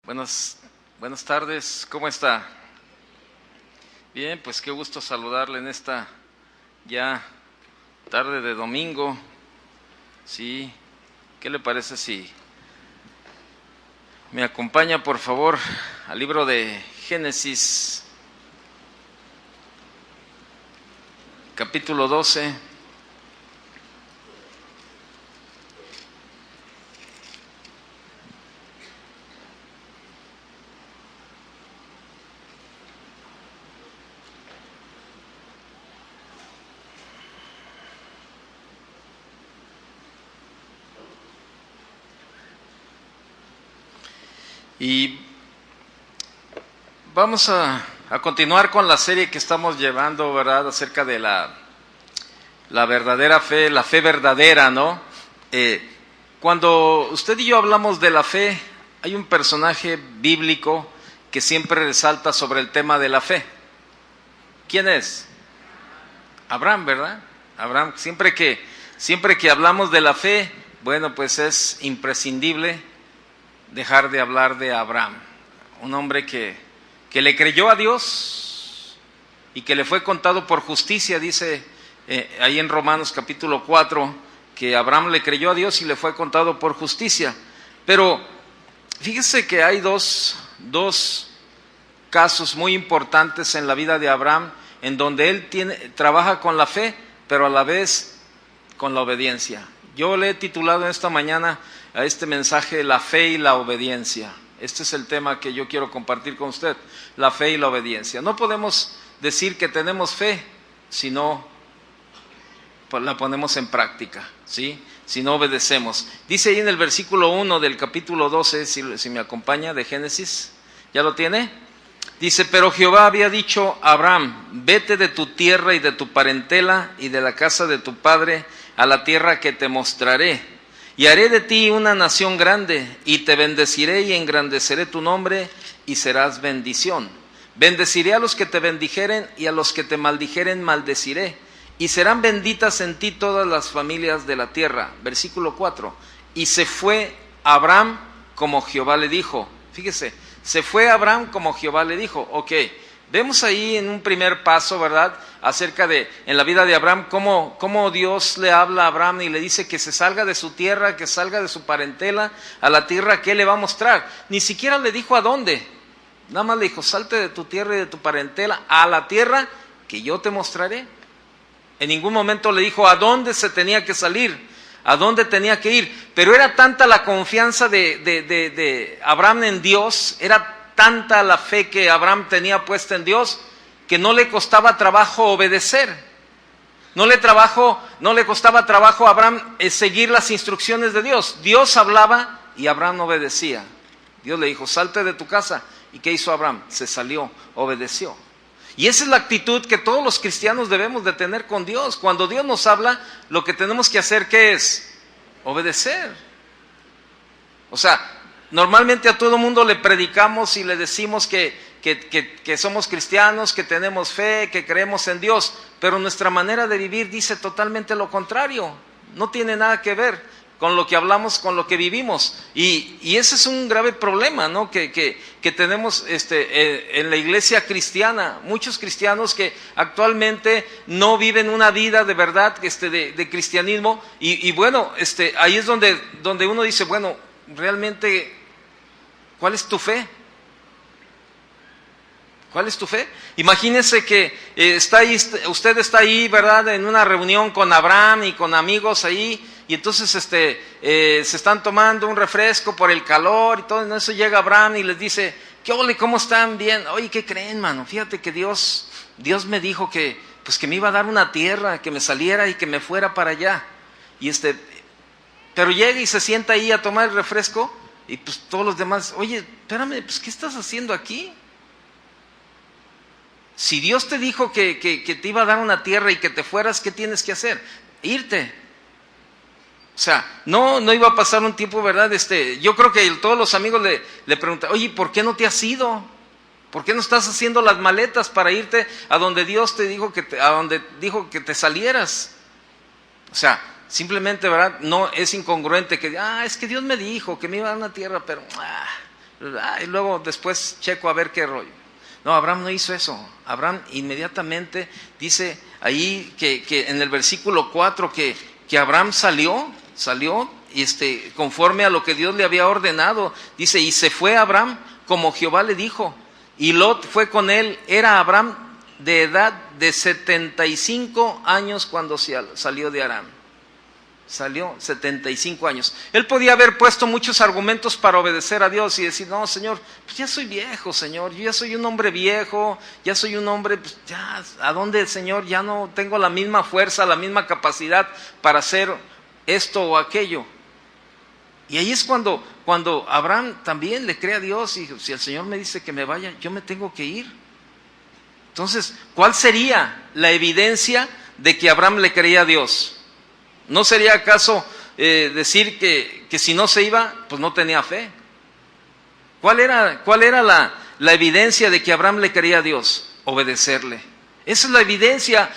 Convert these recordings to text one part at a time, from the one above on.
Buenas tardes, ¿cómo está? Bien, pues qué gusto saludarle en esta ya tarde de domingo. Sí, ¿qué le parece si me acompaña por favor al libro de Génesis, capítulo 12? Y vamos a continuar con la serie que estamos llevando, ¿verdad? Acerca de la verdadera fe, la fe verdadera, ¿no? Cuando usted y yo hablamos de la fe, hay un personaje bíblico que siempre resalta sobre el tema de la fe. ¿Quién es? Abraham, ¿verdad? Abraham, siempre que hablamos de la fe, bueno, pues es imprescindible dejar de hablar de Abraham, un hombre que le creyó a Dios y que le fue contado por justicia. Dice ahí en Romanos capítulo 4 que Abraham le creyó a Dios y le fue contado por justicia. Pero fíjese que hay dos casos muy importantes en la vida de Abraham en donde él trabaja con la fe, pero a la vez con la obediencia. Yo le he titulado esta mañana a este mensaje la fe y la obediencia. Este es el tema que yo quiero compartir con usted, la fe y la obediencia. No podemos decir que tenemos fe si no la ponemos en práctica, ¿sí? Si no obedecemos. Dice ahí en el versículo 1 del capítulo 12, si me acompaña, de Génesis, ¿ya lo tiene? Dice: pero Jehová había dicho a Abraham: vete de tu tierra y de tu parentela y de la casa de tu padre a la tierra que te mostraré, y haré de ti una nación grande, y te bendeciré y engrandeceré tu nombre, y serás bendición. Bendeciré a los que te bendijeren, y a los que te maldijeren maldeciré, y serán benditas en ti todas las familias de la tierra. Versículo 4. Y se fue Abraham como Jehová le dijo. Fíjese, se fue Abraham como Jehová le dijo. Ok, vemos ahí en un primer paso, ¿verdad?, acerca de, en la vida de Abraham, cómo Dios le habla a Abraham y le dice que se salga de su tierra, que salga de su parentela a la tierra que él le va a mostrar. Ni siquiera le dijo a dónde, nada más le dijo: salte de tu tierra y de tu parentela a la tierra que yo te mostraré. En ningún momento le dijo a dónde se tenía que salir, a dónde tenía que ir. Pero era tanta la confianza de Abraham en Dios, era tanta la fe que Abraham tenía puesta en Dios, que no le costaba trabajo obedecer. No le costaba trabajo a Abraham seguir las instrucciones de Dios. Dios hablaba y Abraham obedecía. Dios le dijo: salte de tu casa. ¿Y qué hizo Abraham? Se salió, obedeció. Y esa es la actitud que todos los cristianos debemos de tener con Dios. Cuando Dios nos habla, lo que tenemos que hacer, ¿qué es? Obedecer. O sea, normalmente a todo mundo le predicamos y le decimos que somos cristianos, que tenemos fe, que creemos en Dios, pero nuestra manera de vivir dice totalmente lo contrario. No tiene nada que ver con lo que hablamos, con lo que vivimos. Y ese es un grave problema, ¿no?, que tenemos en la iglesia cristiana. Muchos cristianos que actualmente no viven una vida de verdad de cristianismo. Y bueno, ahí es donde uno dice: bueno, realmente, ¿cuál es tu fe? ¿Cuál es tu fe? Imagínese que usted está ahí, ¿verdad?, en una reunión con Abraham y con amigos ahí, y entonces se están tomando un refresco por el calor y todo. En eso llega Abraham y les dice: ¿qué ole? ¿Cómo están? Bien. Oye, ¿qué creen, mano? Fíjate que Dios me dijo que me iba a dar una tierra, que me saliera y que me fuera para allá. Y pero llega y se sienta ahí a tomar el refresco, y pues todos los demás: oye, espérame, pues ¿qué estás haciendo aquí? Si Dios te dijo que te iba a dar una tierra y que te fueras, ¿qué tienes que hacer? Irte. O sea, no iba a pasar un tiempo, ¿verdad? Yo creo que todos los amigos le preguntan: oye, ¿por qué no te has ido? ¿Por qué no estás haciendo las maletas para irte a donde Dios te dijo a donde dijo que te salieras? O sea, simplemente, ¿verdad?, no es incongruente que es que Dios me dijo que me iba a dar una tierra, pero y luego después checo a ver qué rollo. No, Abraham no hizo eso. Abraham inmediatamente dice ahí que en el versículo 4 que Abraham salió conforme a lo que Dios le había ordenado. Dice, y se fue Abraham como Jehová le dijo, y Lot fue con él. Era Abraham de edad de 75 años cuando salió de Harán. Salió 75 años. Él podía haber puesto muchos argumentos para obedecer a Dios y decir, no, Señor, pues ya soy viejo, Señor, yo ya soy un hombre viejo, ya soy un hombre, pues ya, ¿a dónde, Señor? Ya no tengo la misma fuerza, la misma capacidad para hacer esto o aquello. Y ahí es cuando Abraham también le cree a Dios y si el Señor me dice que me vaya, yo me tengo que ir. Entonces, ¿cuál sería la evidencia de que Abraham le creía a Dios? ¿No sería acaso decir que si no se iba, pues no tenía fe? ¿Cuál era la evidencia de que Abraham le creía a Dios? Obedecerle. Esa es la evidencia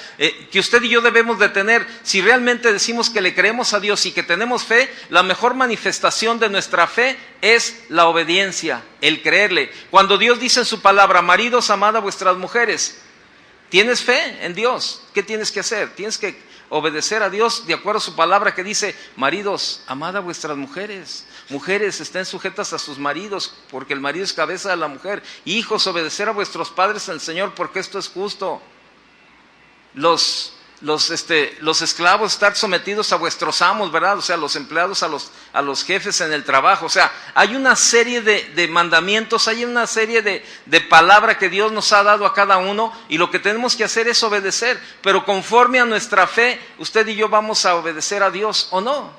que usted y yo debemos de tener. Si realmente decimos que le creemos a Dios y que tenemos fe, la mejor manifestación de nuestra fe es la obediencia, el creerle. Cuando Dios dice en su palabra, maridos, amad a vuestras mujeres, ¿tienes fe en Dios? ¿Qué tienes que hacer? Tienes que obedecer a Dios de acuerdo a su palabra que dice, maridos, amad a vuestras mujeres. Mujeres, estén sujetas a sus maridos, porque el marido es cabeza de la mujer. Hijos, obedecer a vuestros padres en el Señor, porque esto es justo. Los esclavos, estar sometidos a vuestros amos, ¿verdad? O sea, los empleados a los jefes en el trabajo. O sea, hay una serie de mandamientos, hay una serie de palabra que Dios nos ha dado a cada uno, y lo que tenemos que hacer es obedecer, pero conforme a nuestra fe, usted y yo vamos a obedecer a Dios o no.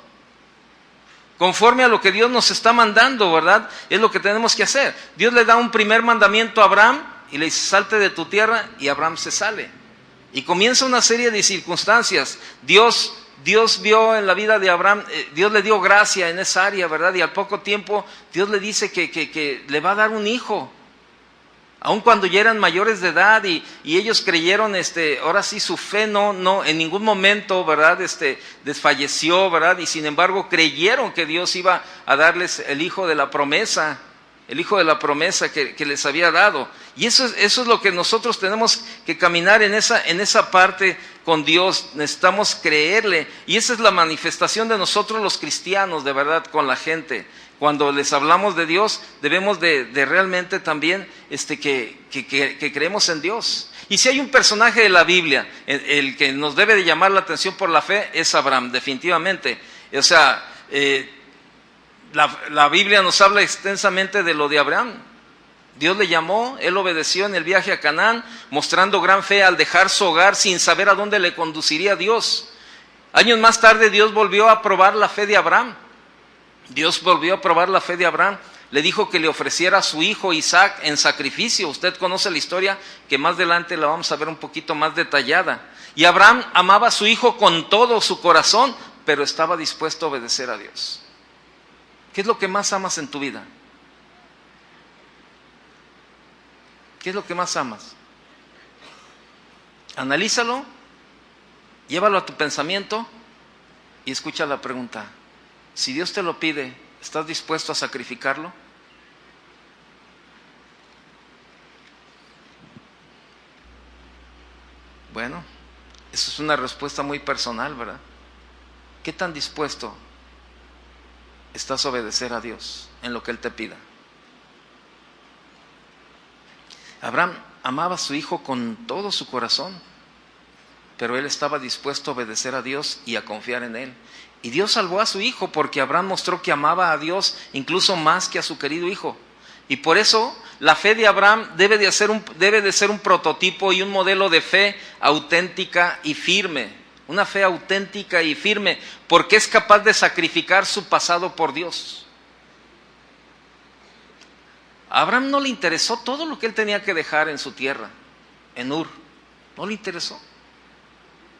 Conforme a lo que Dios nos está mandando, ¿verdad? Es lo que tenemos que hacer. Dios le da un primer mandamiento a Abraham y le dice, salte de tu tierra, y Abraham se sale. Y comienza una serie de circunstancias. Dios vio en la vida de Abraham, Dios le dio gracia en esa área, ¿verdad? Y al poco tiempo Dios le dice que le va a dar un hijo. Aun cuando ya eran mayores de edad y ellos creyeron, ahora sí su fe no en ningún momento, ¿verdad? Desfalleció, ¿verdad? Y sin embargo creyeron que Dios iba a darles el hijo de la promesa. El hijo de la promesa que les había dado. Y eso es lo que nosotros tenemos que caminar en esa parte con Dios. Necesitamos creerle. Y esa es la manifestación de nosotros los cristianos, de verdad, con la gente. Cuando les hablamos de Dios, debemos de realmente también que creemos en Dios. Y si hay un personaje de la Biblia, el que nos debe de llamar la atención por la fe, es Abraham, definitivamente. O sea, la Biblia nos habla extensamente de lo de Abraham. Dios le llamó, él obedeció en el viaje a Canaán, mostrando gran fe al dejar su hogar sin saber a dónde le conduciría Dios. Años más tarde Dios volvió a probar la fe de Abraham. Dios volvió a probar la fe de Abraham. Le dijo que le ofreciera a su hijo Isaac en sacrificio. Usted conoce la historia, que más adelante la vamos a ver un poquito más detallada. Y Abraham amaba a su hijo con todo su corazón, pero estaba dispuesto a obedecer a Dios. ¿Qué es lo que más amas en tu vida? ¿Qué es lo que más amas? Analízalo, llévalo a tu pensamiento y escucha la pregunta. Si Dios te lo pide, ¿estás dispuesto a sacrificarlo? Bueno, eso es una respuesta muy personal, ¿verdad? ¿Qué tan dispuesto estás a obedecer a Dios en lo que Él te pida? Abraham amaba a su hijo con todo su corazón, pero él estaba dispuesto a obedecer a Dios y a confiar en Él. Y Dios salvó a su hijo porque Abraham mostró que amaba a Dios incluso más que a su querido hijo. Y por eso la fe de Abraham debe de ser un prototipo y un modelo de fe auténtica y firme. Una fe auténtica y firme, porque es capaz de sacrificar su pasado por Dios. A Abraham no le interesó todo lo que él tenía que dejar en su tierra, en Ur. No le interesó.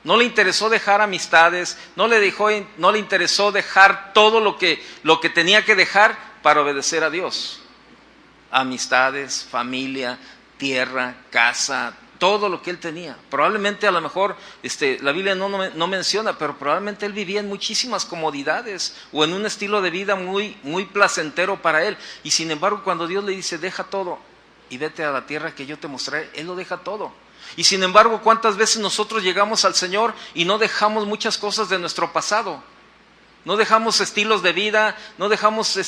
No le interesó dejar amistades, no le interesó dejar todo lo que tenía que dejar para obedecer a Dios. Amistades, familia, tierra, casa, todo lo que él tenía. Probablemente a lo mejor la Biblia no menciona, pero probablemente él vivía en muchísimas comodidades o en un estilo de vida muy, muy placentero para él. Y sin embargo, cuando Dios le dice, deja todo y vete a la tierra que yo te mostraré, él lo deja todo. Y sin embargo, ¿cuántas veces nosotros llegamos al Señor y no dejamos muchas cosas de nuestro pasado? No dejamos estilos de vida, no dejamos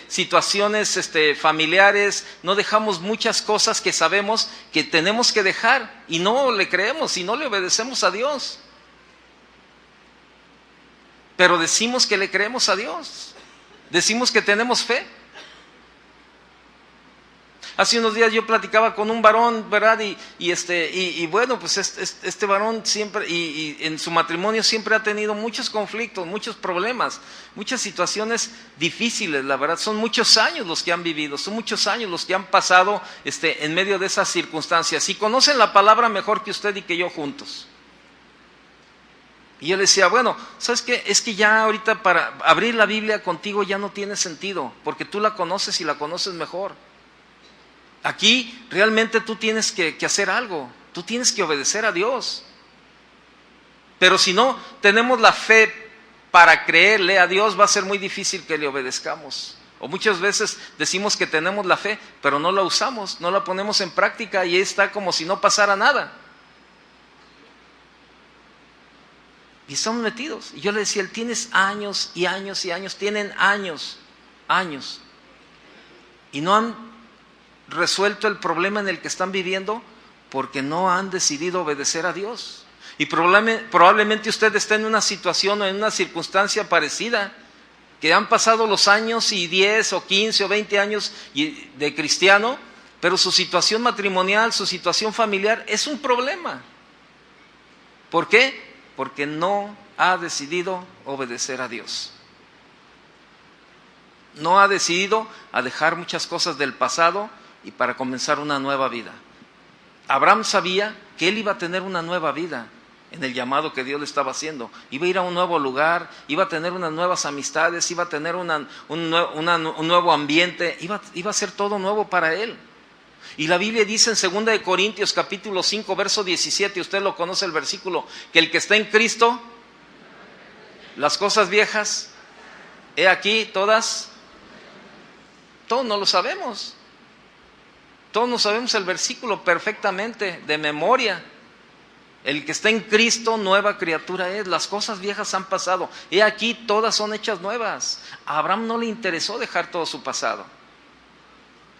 situaciones familiares, no dejamos muchas cosas que sabemos que tenemos que dejar y no le creemos y no le obedecemos a Dios. Pero decimos que le creemos a Dios, decimos que tenemos fe. Hace unos días yo platicaba con un varón, ¿verdad? Y bueno, pues este varón siempre, y en su matrimonio siempre ha tenido muchos conflictos, muchos problemas, muchas situaciones difíciles, la verdad. Son muchos años los que han vivido, son muchos años los que han pasado en medio de esas circunstancias. Y conocen la palabra mejor que usted y que yo juntos. Y yo le decía, bueno, ¿sabes qué? Es que ya ahorita para abrir la Biblia contigo ya no tiene sentido, porque tú la conoces y la conoces mejor. Aquí realmente tú tienes que hacer algo, tú tienes que obedecer a Dios. Pero si no tenemos la fe para creerle a Dios, va a ser muy difícil que le obedezcamos. O muchas veces decimos que tenemos la fe, pero no la usamos, no la ponemos en práctica y está como si no pasara nada. Y estamos metidos. Y yo le decía, él tienes años y años y años, tienen años. Y no han resuelto el problema en el que están viviendo porque no han decidido obedecer a Dios. Y probablemente usted está en una situación o en una circunstancia parecida, que han pasado los años y 10 o 15 o 20 años de cristiano, pero su situación matrimonial, su situación familiar es un problema. ¿Por qué? Porque no ha decidido obedecer a Dios. No ha decidido a dejar muchas cosas del pasado y para comenzar una nueva vida. Abraham sabía que él iba a tener una nueva vida en el llamado que Dios le estaba haciendo. Iba a ir a un nuevo lugar, iba a tener unas nuevas amistades, iba a tener un nuevo ambiente, iba a ser todo nuevo para él. Y la Biblia dice en 2 Corintios capítulo 5, verso 17, usted lo conoce el versículo, que el que está en Cristo, las cosas viejas, he aquí todos no lo sabemos. Todos no sabemos el versículo perfectamente, de memoria. El que está en Cristo, nueva criatura es. Las cosas viejas han pasado. He aquí, todas son hechas nuevas. A Abraham no le interesó dejar todo su pasado.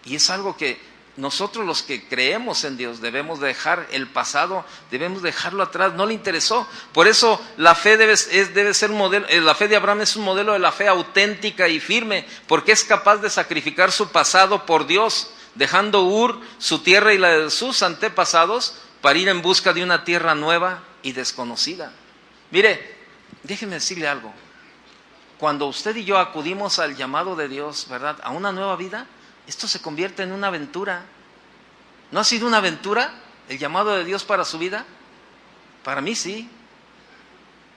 Y es algo que nosotros los que creemos en Dios debemos dejar el pasado, debemos dejarlo atrás. No le interesó. Por eso la fe debe ser un modelo. La fe de Abraham es un modelo de la fe auténtica y firme, porque es capaz de sacrificar su pasado por Dios, dejando Ur, su tierra y la de sus antepasados, para ir en busca de una tierra nueva y desconocida. Mire, déjeme decirle algo. Cuando usted y yo acudimos al llamado de Dios, ¿verdad?, a una nueva vida, esto se convierte en una aventura. ¿No ha sido una aventura el llamado de Dios para su vida? Para mí sí.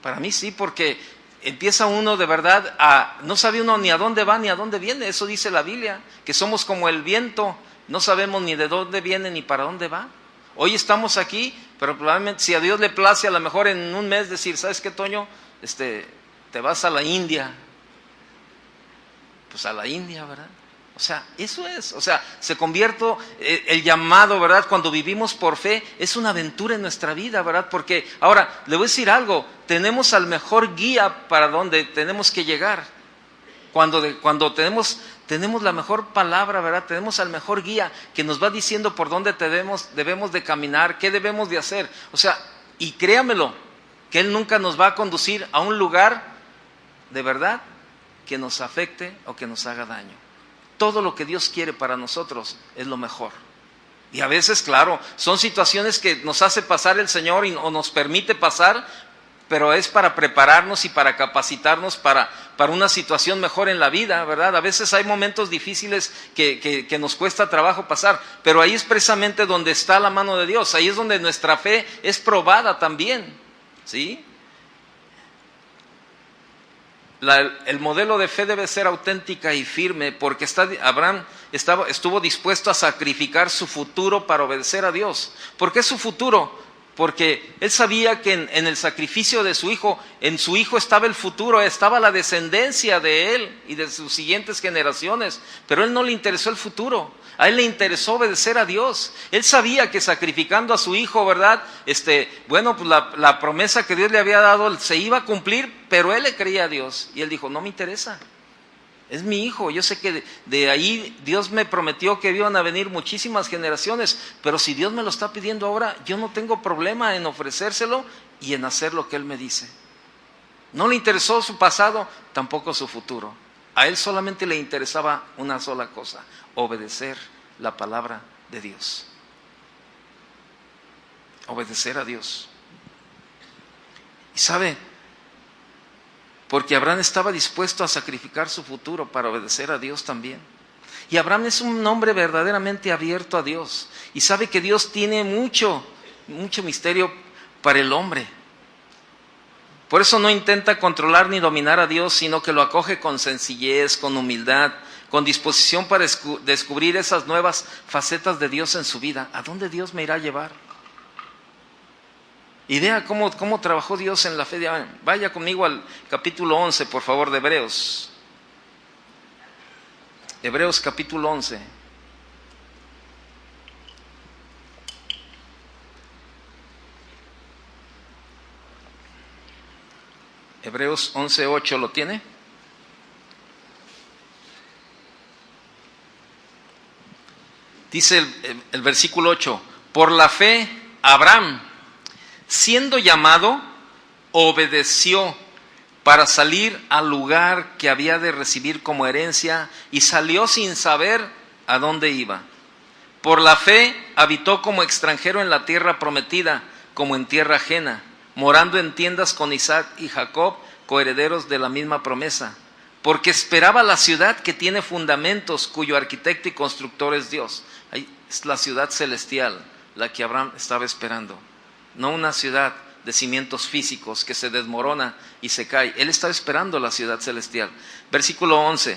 Para mí sí, porque empieza uno de verdad no sabe uno ni a dónde va ni a dónde viene. Eso dice la Biblia, que somos como el viento. No sabemos ni de dónde viene ni para dónde va. Hoy estamos aquí, pero probablemente si a Dios le place, a lo mejor en un mes decir, ¿sabes qué, Toño? Te vas a la India. Pues a la India, ¿verdad? O sea, eso es. O sea, se convierte el llamado, ¿verdad? Cuando vivimos por fe, es una aventura en nuestra vida, ¿verdad? Porque, ahora, le voy a decir algo, tenemos al mejor guía para donde tenemos que llegar. Cuando tenemos la mejor palabra, ¿verdad? Tenemos al mejor guía que nos va diciendo por dónde debemos de caminar, qué debemos de hacer. O sea, y créamelo, que Él nunca nos va a conducir a un lugar de verdad que nos afecte o que nos haga daño. Todo lo que Dios quiere para nosotros es lo mejor. Y a veces, claro, son situaciones que nos hace pasar el Señor o nos permite pasar, pero es para prepararnos y para capacitarnos para una situación mejor en la vida, ¿verdad? A veces hay momentos difíciles que nos cuesta trabajo pasar, pero ahí es precisamente donde está la mano de Dios, ahí es donde nuestra fe es probada también, ¿sí? el modelo de fe debe ser auténtica y firme, porque Abraham estuvo dispuesto a sacrificar su futuro para obedecer a Dios. ¿Por qué su futuro? Porque él sabía que en el sacrificio de su hijo, en su hijo estaba el futuro, estaba la descendencia de él y de sus siguientes generaciones, pero a él no le interesó el futuro, a él le interesó obedecer a Dios. Él sabía que sacrificando a su hijo, ¿verdad? Pues la promesa que Dios le había dado se iba a cumplir, pero él le creía a Dios y él dijo, no me interesa. Es mi hijo, yo sé que de ahí Dios me prometió que iban a venir muchísimas generaciones, pero si Dios me lo está pidiendo ahora, yo no tengo problema en ofrecérselo y en hacer lo que Él me dice. No le interesó su pasado, tampoco su futuro. A Él solamente le interesaba una sola cosa, obedecer la palabra de Dios. Obedecer a Dios. Y sabe, porque Abraham estaba dispuesto a sacrificar su futuro para obedecer a Dios también. Y Abraham es un hombre verdaderamente abierto a Dios. Y sabe que Dios tiene mucho misterio para el hombre. Por eso no intenta controlar ni dominar a Dios, sino que lo acoge con sencillez, con humildad, con disposición para descubrir esas nuevas facetas de Dios en su vida. ¿A dónde Dios me irá a llevar? Y vea cómo trabajó Dios en la fe de Abraham. Vaya conmigo al capítulo 11, por favor, de Hebreos. Hebreos capítulo 11. Hebreos 11:8, ¿lo tiene? Dice el versículo 8, por la fe Abraham, siendo llamado, obedeció para salir al lugar que había de recibir como herencia y salió sin saber a dónde iba. Por la fe habitó como extranjero en la tierra prometida, como en tierra ajena, morando en tiendas con Isaac y Jacob, coherederos de la misma promesa, porque esperaba la ciudad que tiene fundamentos, cuyo arquitecto y constructor es Dios. Ahí es la ciudad celestial, la que Abraham estaba esperando. No una ciudad de cimientos físicos que se desmorona y se cae. Él estaba esperando la ciudad celestial. Versículo 11.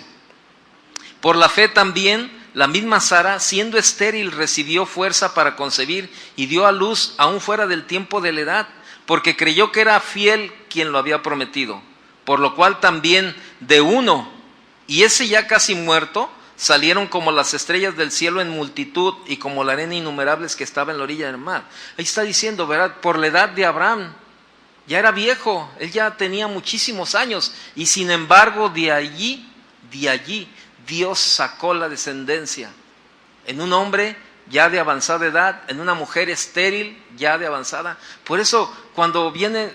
Por la fe también, la misma Sara, siendo estéril, recibió fuerza para concebir y dio a luz aún fuera del tiempo de la edad, porque creyó que era fiel quien lo había prometido. Por lo cual también de uno, y ese ya casi muerto, salieron como las estrellas del cielo en multitud y como la arena innumerables que estaba en la orilla del mar. Ahí está diciendo, ¿verdad? Por la edad de Abraham, ya era viejo, él ya tenía muchísimos años y sin embargo de allí Dios sacó la descendencia en un hombre ya de avanzada edad, en una mujer estéril ya de avanzada. Por eso cuando viene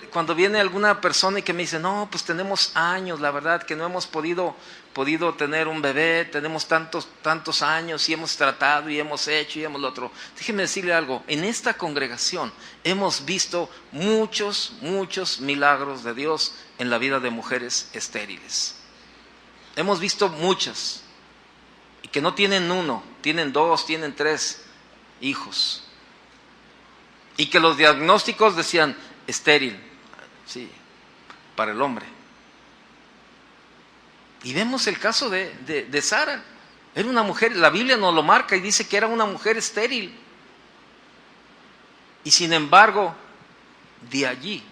alguna persona y que me dice, no, pues tenemos años, la verdad que no hemos podido tener un bebé, tenemos tantos años y hemos tratado y hemos hecho y hemos lo otro. Déjeme decirle algo, en esta congregación hemos visto muchos milagros de Dios en la vida de mujeres estériles. Hemos visto muchas y que no tienen uno, tienen 2, tienen 3 hijos. Y que los diagnósticos decían estéril, sí, para el hombre. Y vemos el caso de Sara. Era una mujer, la Biblia nos lo marca y dice que era una mujer estéril. Y sin embargo, de allí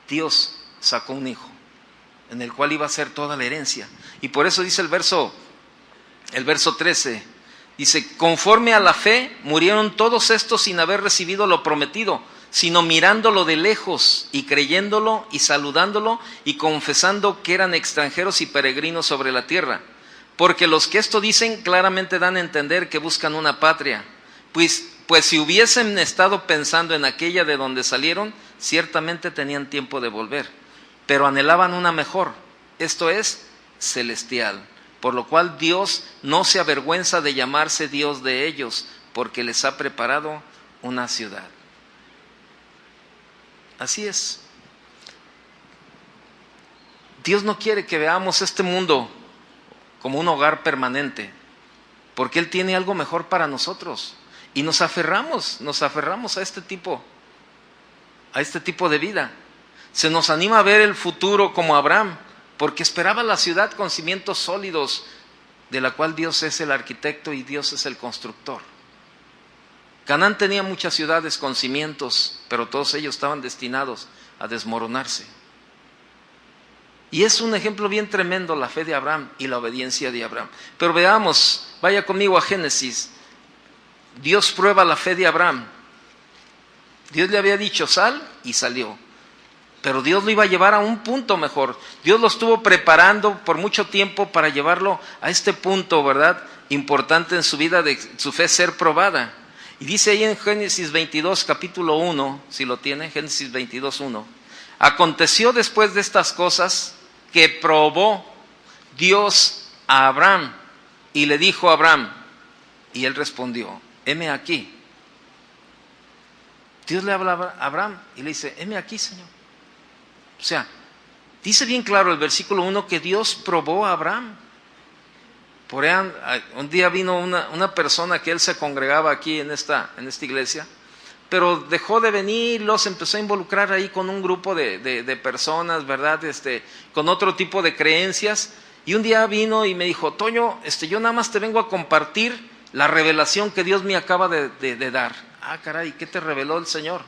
Dios sacó un hijo, en el cual iba a ser toda la herencia. Y por eso dice el verso 13, dice, conforme a la fe murieron todos estos sin haber recibido lo prometido, sino mirándolo de lejos y creyéndolo y saludándolo y confesando que eran extranjeros y peregrinos sobre la tierra. Porque los que esto dicen claramente dan a entender que buscan una patria. Pues si hubiesen estado pensando en aquella de donde salieron, ciertamente tenían tiempo de volver. Pero anhelaban una mejor, esto es, celestial. Por lo cual Dios no se avergüenza de llamarse Dios de ellos, porque les ha preparado una ciudad. Así es. Dios no quiere que veamos este mundo como un hogar permanente, porque Él tiene algo mejor para nosotros. Y nos aferramos a este tipo de vida. Se nos anima a ver el futuro como Abraham, porque esperaba la ciudad con cimientos sólidos, de la cual Dios es el arquitecto y Dios es el constructor. Canaán tenía muchas ciudades con cimientos, pero todos ellos estaban destinados a desmoronarse. Y es un ejemplo bien tremendo la fe de Abraham y la obediencia de Abraham. Pero veamos, vaya conmigo a Génesis. Dios prueba la fe de Abraham. Dios le había dicho sal y salió. Pero Dios lo iba a llevar a un punto mejor. Dios lo estuvo preparando por mucho tiempo para llevarlo a este punto, ¿verdad? Importante en su vida de su fe ser probada. Y dice ahí en Génesis 22, capítulo 1, si lo tiene, Génesis 22, 1. Aconteció después de estas cosas que probó Dios a Abraham y le dijo a Abraham, y él respondió, heme aquí. Dios le habla a Abraham y le dice, heme aquí, Señor. O sea, dice bien claro el versículo 1 que Dios probó a Abraham. Por ahí, un día vino una persona que él se congregaba aquí en esta iglesia, pero dejó de venir, los empezó a involucrar ahí con un grupo de personas, ¿verdad? Con otro tipo de creencias. Y un día vino y me dijo, Toño, yo nada más te vengo a compartir la revelación que Dios me acaba de dar. Ah, caray, ¿qué te reveló el Señor?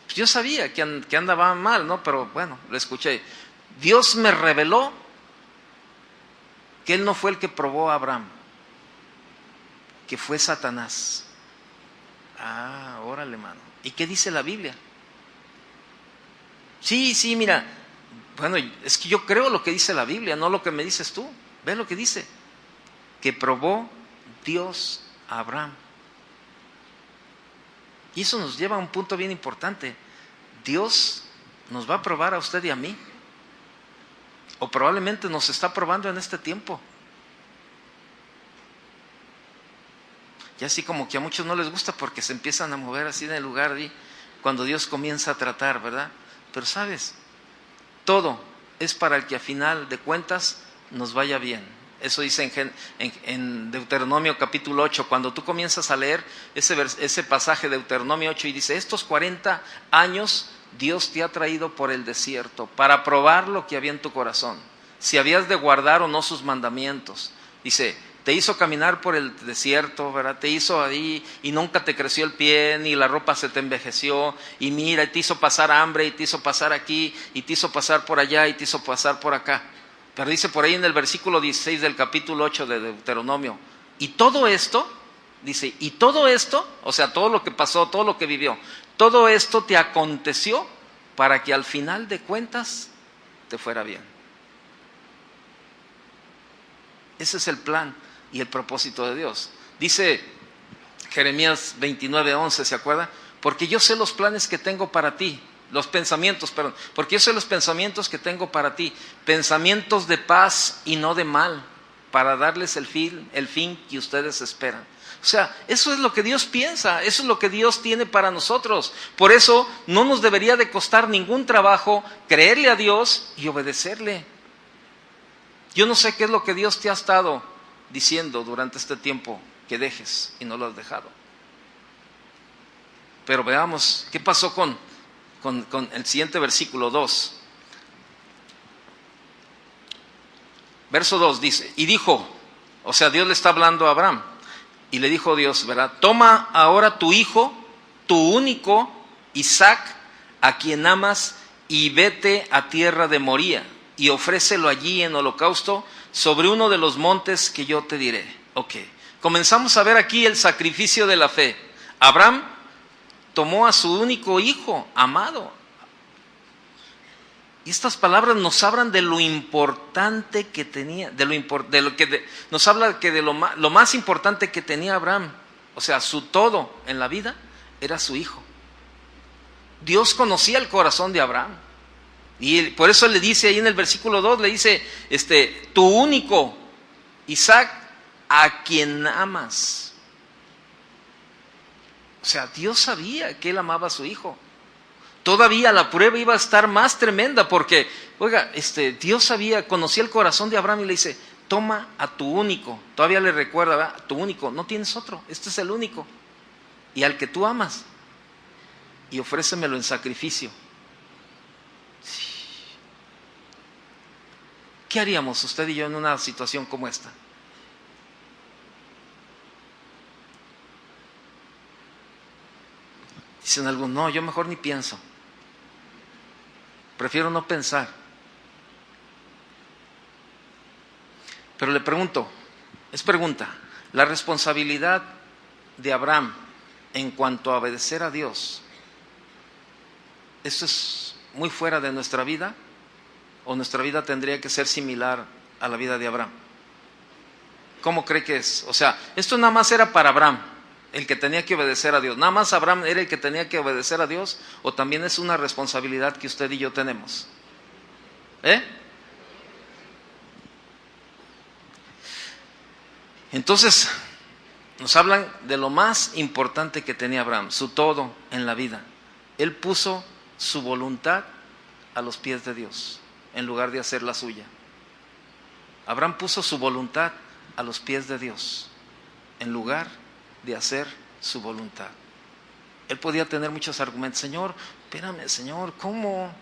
Pues yo sabía que andaba mal, ¿no? Pero bueno, lo escuché. Dios me reveló que Él no fue el que probó a Abraham, que fue Satanás. Ah, órale, mano. ¿Y qué dice la Biblia? Sí, mira, bueno, es que yo creo lo que dice la Biblia, no lo que me dices tú. Ve lo que dice, que probó Dios a Abraham. Y eso nos lleva a un punto bien importante. Dios nos va a probar a usted y a mí. O probablemente nos está probando en este tiempo. Y así como que a muchos no les gusta porque se empiezan a mover así en el lugar cuando Dios comienza a tratar, ¿verdad? Pero sabes, todo es para el que a final de cuentas nos vaya bien. Eso dice en Deuteronomio capítulo 8, cuando tú comienzas a leer ese pasaje de Deuteronomio 8 y dice, estos 40 años Dios te ha traído por el desierto para probar lo que había en tu corazón, si habías de guardar o no sus mandamientos. Dice, te hizo caminar por el desierto, ¿verdad? Te hizo ahí y nunca te creció el pie, ni la ropa se te envejeció, y mira, y te hizo pasar hambre, y te hizo pasar aquí, y te hizo pasar por allá, y te hizo pasar por acá. Pero dice por ahí en el versículo 16 del capítulo 8 de Deuteronomio, y todo esto, dice, y todo esto, o sea, todo lo que pasó, todo lo que vivió, todo esto te aconteció para que al final de cuentas te fuera bien. Ese es el plan y el propósito de Dios. Dice Jeremías 29:11, ¿se acuerda? Porque yo sé los planes que tengo para ti, porque yo sé los pensamientos que tengo para ti, pensamientos de paz y no de mal, para darles el fin que ustedes esperan. O sea, eso es lo que Dios piensa, eso es lo que Dios tiene para nosotros. Por eso no nos debería de costar ningún trabajo creerle a Dios y obedecerle. Yo no sé qué es lo que Dios te ha estado diciendo durante este tiempo que dejes y no lo has dejado. Pero veamos qué pasó con el siguiente versículo 2. Verso 2 dice, y dijo, o sea, Dios le está hablando a Abraham, y le dijo Dios, ¿verdad? Toma ahora tu hijo, tu único, Isaac, a quien amas, y vete a tierra de Moría, y ofrécelo allí en holocausto sobre uno de los montes que yo te diré. Ok, comenzamos a ver aquí el sacrificio de la fe. Abraham tomó a su único hijo amado. Y estas palabras nos hablan de lo importante que tenía, nos habla que de lo más importante que tenía Abraham, o sea, su todo en la vida era su hijo. Dios conocía el corazón de Abraham. Y por eso le dice ahí en el versículo 2, le dice, tu único, Isaac, a quien amas. O sea, Dios sabía que él amaba a su hijo. Todavía la prueba iba a estar más tremenda porque, oiga, Dios conocía el corazón de Abraham y le dice, toma a tu único. Todavía le recuerda, ¿verdad? Tu único, no tienes otro, este es el único. Y al que tú amas, y ofrécemelo en sacrificio. ¿Qué haríamos usted y yo en una situación como esta? Dicen algunos, no, yo mejor ni pienso. Prefiero no pensar. Pero le pregunto, es pregunta, la responsabilidad de Abraham en cuanto a obedecer a Dios, ¿esto es muy fuera de nuestra vida? ¿O nuestra vida tendría que ser similar a la vida de Abraham? ¿Cómo cree que es? O sea, esto nada más era para Abraham, el que tenía que obedecer a Dios. ¿Nada más Abraham era el que tenía que obedecer a Dios? ¿O también es una responsabilidad que usted y yo tenemos? Entonces, nos hablan de lo más importante que tenía Abraham, su todo en la vida. Él puso su voluntad a los pies de Dios, en lugar de hacer la suya. Abraham puso su voluntad a los pies de Dios, en lugar de hacer su voluntad. Él podía tener muchos argumentos. Señor, espérame, Señor, ¿cómo?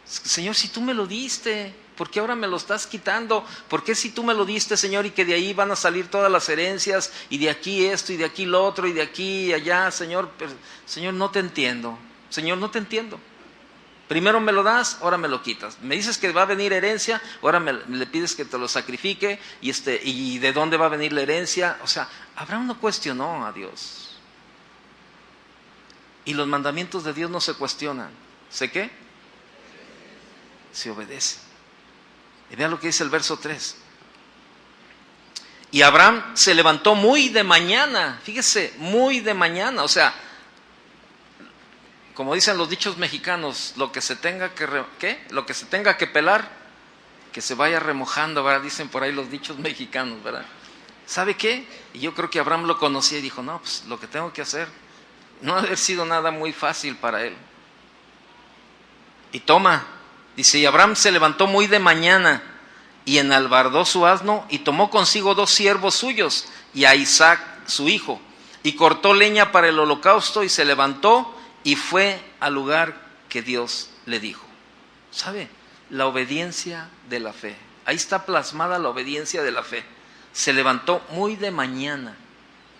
Señor, si tú me lo diste, ¿por qué ahora me lo estás quitando? ¿Por qué si tú me lo diste, Señor, y que de ahí van a salir todas las herencias, y de aquí esto, y de aquí lo otro, y de aquí y allá? Señor, Señor, no te entiendo. Señor, no te entiendo. Primero me lo das, ahora me lo quitas. Me dices que va a venir herencia, ahora le pides que te lo sacrifique, y ¿de dónde va a venir la herencia? O sea, Abraham no cuestionó a Dios. Y los mandamientos de Dios no se cuestionan. ¿Sé qué? Se obedece. Y vean lo que dice el verso 3. Y Abraham se levantó muy de mañana, fíjese, muy de mañana, o sea, como dicen los dichos mexicanos, lo que se tenga lo que se tenga que pelar, que se vaya remojando, ¿verdad? Dicen por ahí los dichos mexicanos, ¿verdad? ¿Sabe qué? Y yo creo que Abraham lo conocía y dijo, no, pues lo que tengo que hacer no ha de haber sido nada muy fácil para él. Y toma, dice, y Abraham se levantó muy de mañana y enalbardó su asno y tomó consigo 2 siervos suyos y a Isaac su hijo, y cortó leña para el holocausto y se levantó y fue al lugar que Dios le dijo. ¿Sabe? La obediencia de la fe. Ahí está plasmada la obediencia de la fe. Se levantó muy de mañana.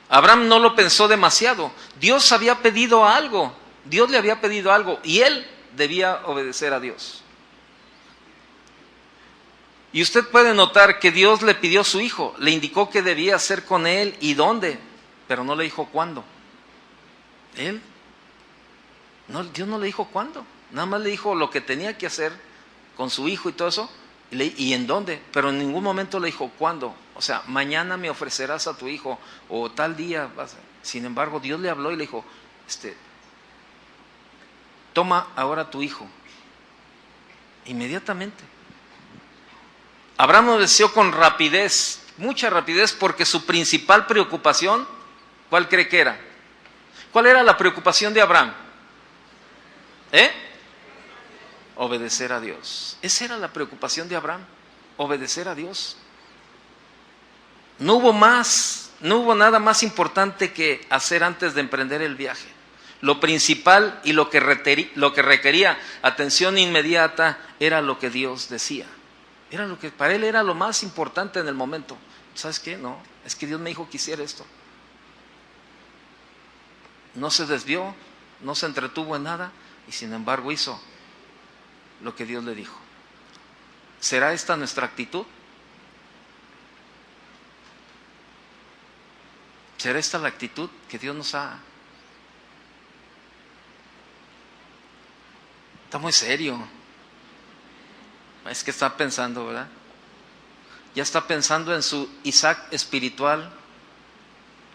Abraham no lo pensó demasiado. Dios había pedido algo. Dios le había pedido algo y él debía obedecer a Dios. Y usted puede notar que Dios le pidió a su hijo, le indicó qué debía hacer con él y dónde, pero no le dijo cuándo. Dios no le dijo cuándo, nada más le dijo lo que tenía que hacer con su hijo y todo eso, y en dónde, pero en ningún momento le dijo cuándo. O sea, mañana me ofrecerás a tu hijo, o tal día vas a... Sin embargo, Dios le habló y le dijo, toma ahora tu hijo. Inmediatamente. Abraham obedeció con rapidez, mucha rapidez, porque su principal preocupación, ¿cuál cree que era? ¿Cuál era la preocupación de Abraham? Obedecer a Dios. Esa era la preocupación de Abraham, obedecer a Dios. No hubo nada más importante que hacer antes de emprender el viaje. Lo principal y lo que requería atención inmediata era lo que Dios decía. Era lo que para él era lo más importante en el momento. ¿Sabes qué? No, es que Dios me dijo que hiciera esto. No se desvió, no se entretuvo en nada y sin embargo hizo lo que Dios le dijo. ¿Será esta nuestra actitud? ¿Será esta la actitud que Dios nos ha? Está muy serio. Es que está pensando, ¿verdad? Ya está pensando en su Isaac espiritual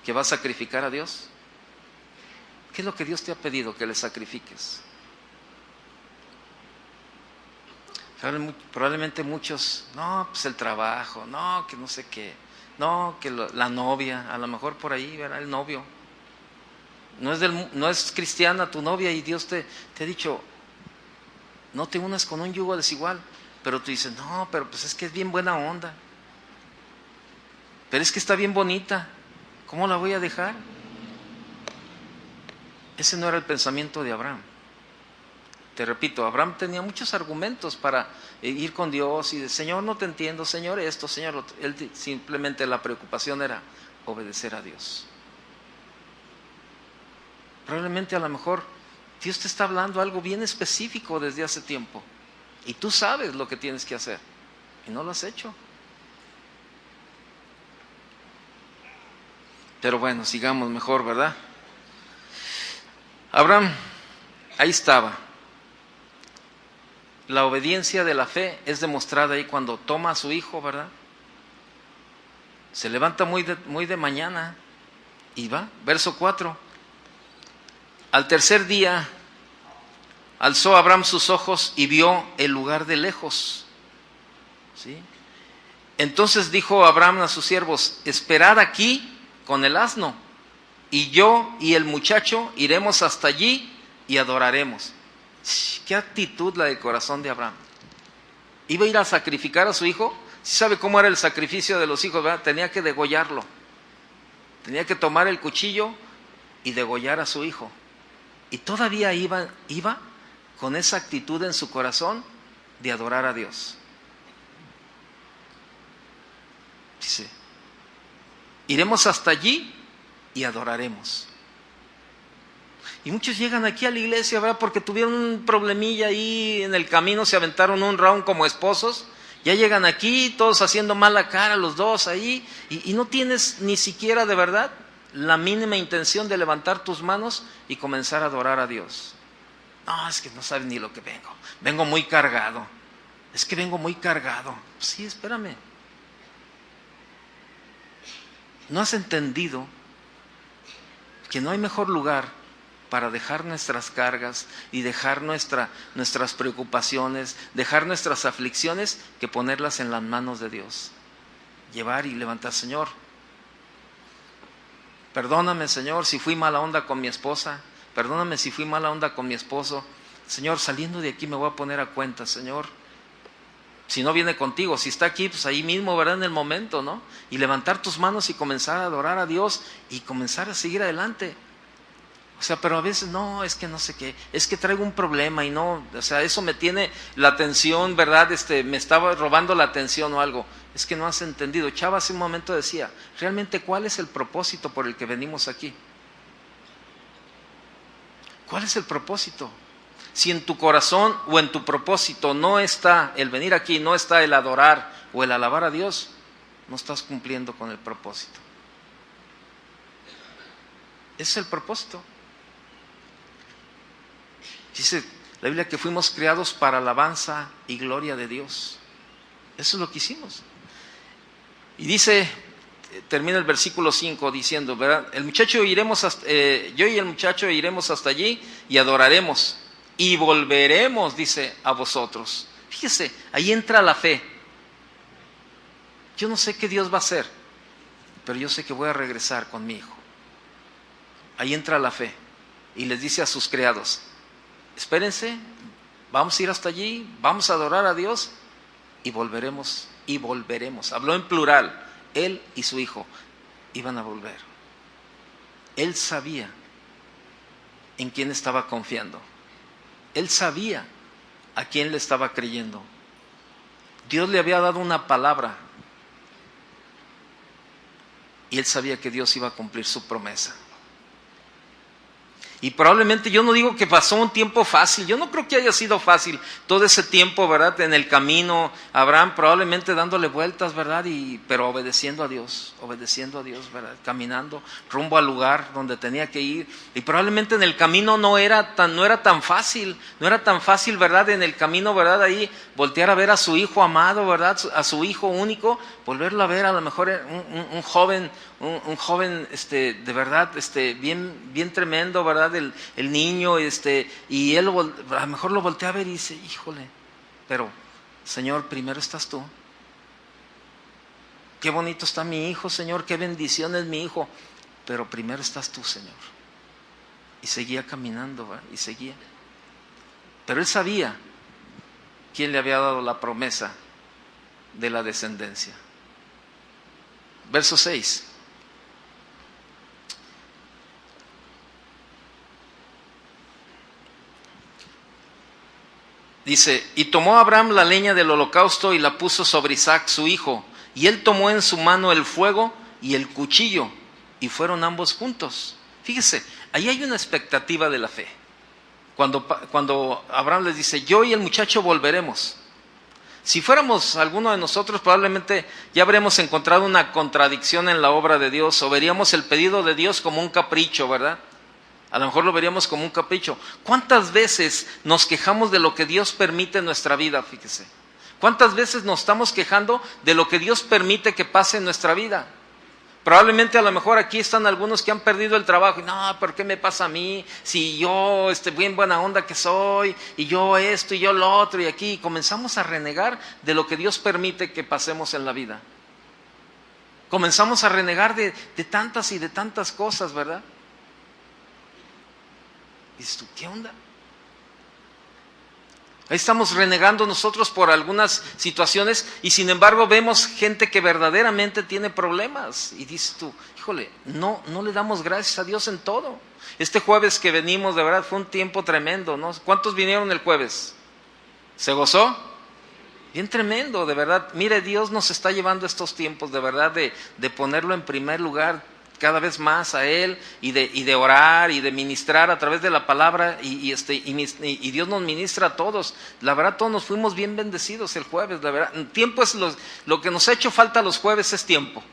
que va a sacrificar a Dios. ¿Qué es lo que Dios te ha pedido que le sacrifiques? Probablemente muchos, no, pues el trabajo, no, que no sé qué, no, que la novia, a lo mejor por ahí, ¿verdad? El novio. No es cristiana tu novia y Dios te ha dicho, no te unas con un yugo desigual. Pero tú dices, no, pero pues es que es bien buena onda. Pero es que está bien bonita. ¿Cómo la voy a dejar? Ese no era el pensamiento de Abraham. Te repito, Abraham tenía muchos argumentos para ir con Dios y decir, Señor, no te entiendo, Señor, esto, Señor, lo otro. Él simplemente la preocupación era obedecer a Dios. Probablemente a lo mejor Dios te está hablando algo bien específico desde hace tiempo y tú sabes lo que tienes que hacer y no lo has hecho. Pero bueno, sigamos mejor, ¿verdad? Abraham, ahí estaba. La obediencia de la fe es demostrada ahí cuando toma a su hijo, ¿verdad? Se levanta muy de mañana y va. Verso 4. Al tercer día alzó Abraham sus ojos y vio el lugar de lejos. ¿Sí? Entonces dijo Abraham a sus siervos, esperad aquí con el asno, y yo y el muchacho iremos hasta allí y adoraremos. Qué actitud la del corazón de Abraham. Iba a ir a sacrificar a su hijo. ¿Sí sabe cómo era el sacrificio de los hijos, verdad? Tenía que degollarlo. Tenía que tomar el cuchillo y degollar a su hijo. Y todavía iba con esa actitud en su corazón de adorar a Dios. Dice, iremos hasta allí y adoraremos. Y muchos llegan aquí a la iglesia, ¿verdad? Porque tuvieron un problemilla ahí en el camino, se aventaron un round como esposos. Ya llegan aquí, todos haciendo mala cara, los dos ahí, y no tienes ni siquiera de verdad la mínima intención de levantar tus manos y comenzar a adorar a Dios. No, es que no sabes ni lo que vengo. Vengo muy cargado. Es que vengo muy cargado. Sí, espérame. ¿No has entendido que no hay mejor lugar para dejar nuestras cargas y dejar nuestras preocupaciones, dejar nuestras aflicciones, que ponerlas en las manos de Dios? Llevar y levantar, Señor, perdóname, Señor, si fui mala onda con mi esposa, perdóname si fui mala onda con mi esposo, Señor, saliendo de aquí me voy a poner a cuenta, Señor. Si no viene contigo, si está aquí, pues ahí mismo, ¿verdad? En el momento, ¿no? Y levantar tus manos y comenzar a adorar a Dios y comenzar a seguir adelante. O sea, pero a veces no, es que no sé qué, es que traigo un problema y no, o sea, eso me tiene la atención, ¿verdad? Me estaba robando la atención o algo. Es que no has entendido. Chava hace un momento decía, realmente, ¿cuál es el propósito por el que venimos aquí? ¿Cuál es el propósito? Si en tu corazón o en tu propósito no está el venir aquí, no está el adorar o el alabar a Dios, no estás cumpliendo con el propósito. Ese es el propósito. Dice la Biblia que fuimos creados para alabanza y gloria de Dios. Eso es lo que hicimos. Y dice, termina el versículo 5 diciendo, ¿verdad? Yo y el muchacho iremos hasta allí y adoraremos. Y volveremos, dice, a vosotros. Fíjese, ahí entra la fe. Yo no sé qué Dios va a hacer, pero yo sé que voy a regresar con mi hijo. Ahí entra la fe. Y les dice a sus criados, espérense, vamos a ir hasta allí, vamos a adorar a Dios y volveremos, y volveremos. Habló en plural, él y su hijo iban a volver. Él sabía en quién estaba confiando. Él sabía a quién le estaba creyendo. Dios le había dado una palabra y él sabía que Dios iba a cumplir su promesa. Y probablemente, yo no digo que pasó un tiempo fácil, yo no creo que haya sido fácil todo ese tiempo, ¿verdad? En el camino, Abraham probablemente dándole vueltas, ¿verdad? Pero obedeciendo a Dios, ¿verdad? Caminando rumbo al lugar donde tenía que ir. Y probablemente en el camino no era tan fácil, ¿verdad? En el camino, ¿verdad? Ahí voltear a ver a su hijo amado, ¿verdad? A su hijo único, volverlo a ver a lo mejor un joven, de verdad, bien tremendo, ¿verdad? El niño, y él a lo mejor lo voltea a ver y dice, híjole, pero Señor, primero estás tú. Qué bonito está mi hijo, Señor, qué bendición es mi hijo, pero primero estás tú, Señor. Y seguía caminando, ¿verdad? Y seguía. Pero él sabía quién le había dado la promesa de la descendencia. Verso 6. Dice, y tomó Abraham la leña del holocausto y la puso sobre Isaac su hijo, y él tomó en su mano el fuego y el cuchillo, y fueron ambos juntos. Fíjese, ahí hay una expectativa de la fe. Cuando Abraham les dice, yo y el muchacho volveremos. Si fuéramos alguno de nosotros, probablemente ya habríamos encontrado una contradicción en la obra de Dios, o veríamos el pedido de Dios como un capricho, ¿verdad? A lo mejor lo veríamos como un capricho. ¿Cuántas veces nos quejamos de lo que Dios permite en nuestra vida? Fíjese. ¿Cuántas veces nos estamos quejando de lo que Dios permite que pase en nuestra vida? Probablemente a lo mejor aquí están algunos que han perdido el trabajo. Y no, ¿por qué me pasa a mí? Si yo, bien buena onda que soy, y yo esto, y yo lo otro, y aquí. Y comenzamos a renegar de lo que Dios permite que pasemos en la vida. Comenzamos a renegar de tantas y de tantas cosas, ¿verdad? Dices tú, ¿qué onda? Ahí estamos renegando nosotros por algunas situaciones y sin embargo vemos gente que verdaderamente tiene problemas. Y dices tú, híjole, no le damos gracias a Dios en todo. Este jueves que venimos, de verdad, fue un tiempo tremendo, ¿no? ¿Cuántos vinieron el jueves? ¿Se gozó? Bien tremendo, de verdad. Mire, Dios nos está llevando estos tiempos, de verdad, de ponerlo en primer lugar cada vez más a Él y de orar y de ministrar a través de la palabra y Dios nos ministra a todos. La verdad, todos nos fuimos bien bendecidos el jueves, la verdad. Tiempo es lo que nos ha hecho falta los jueves es tiempo,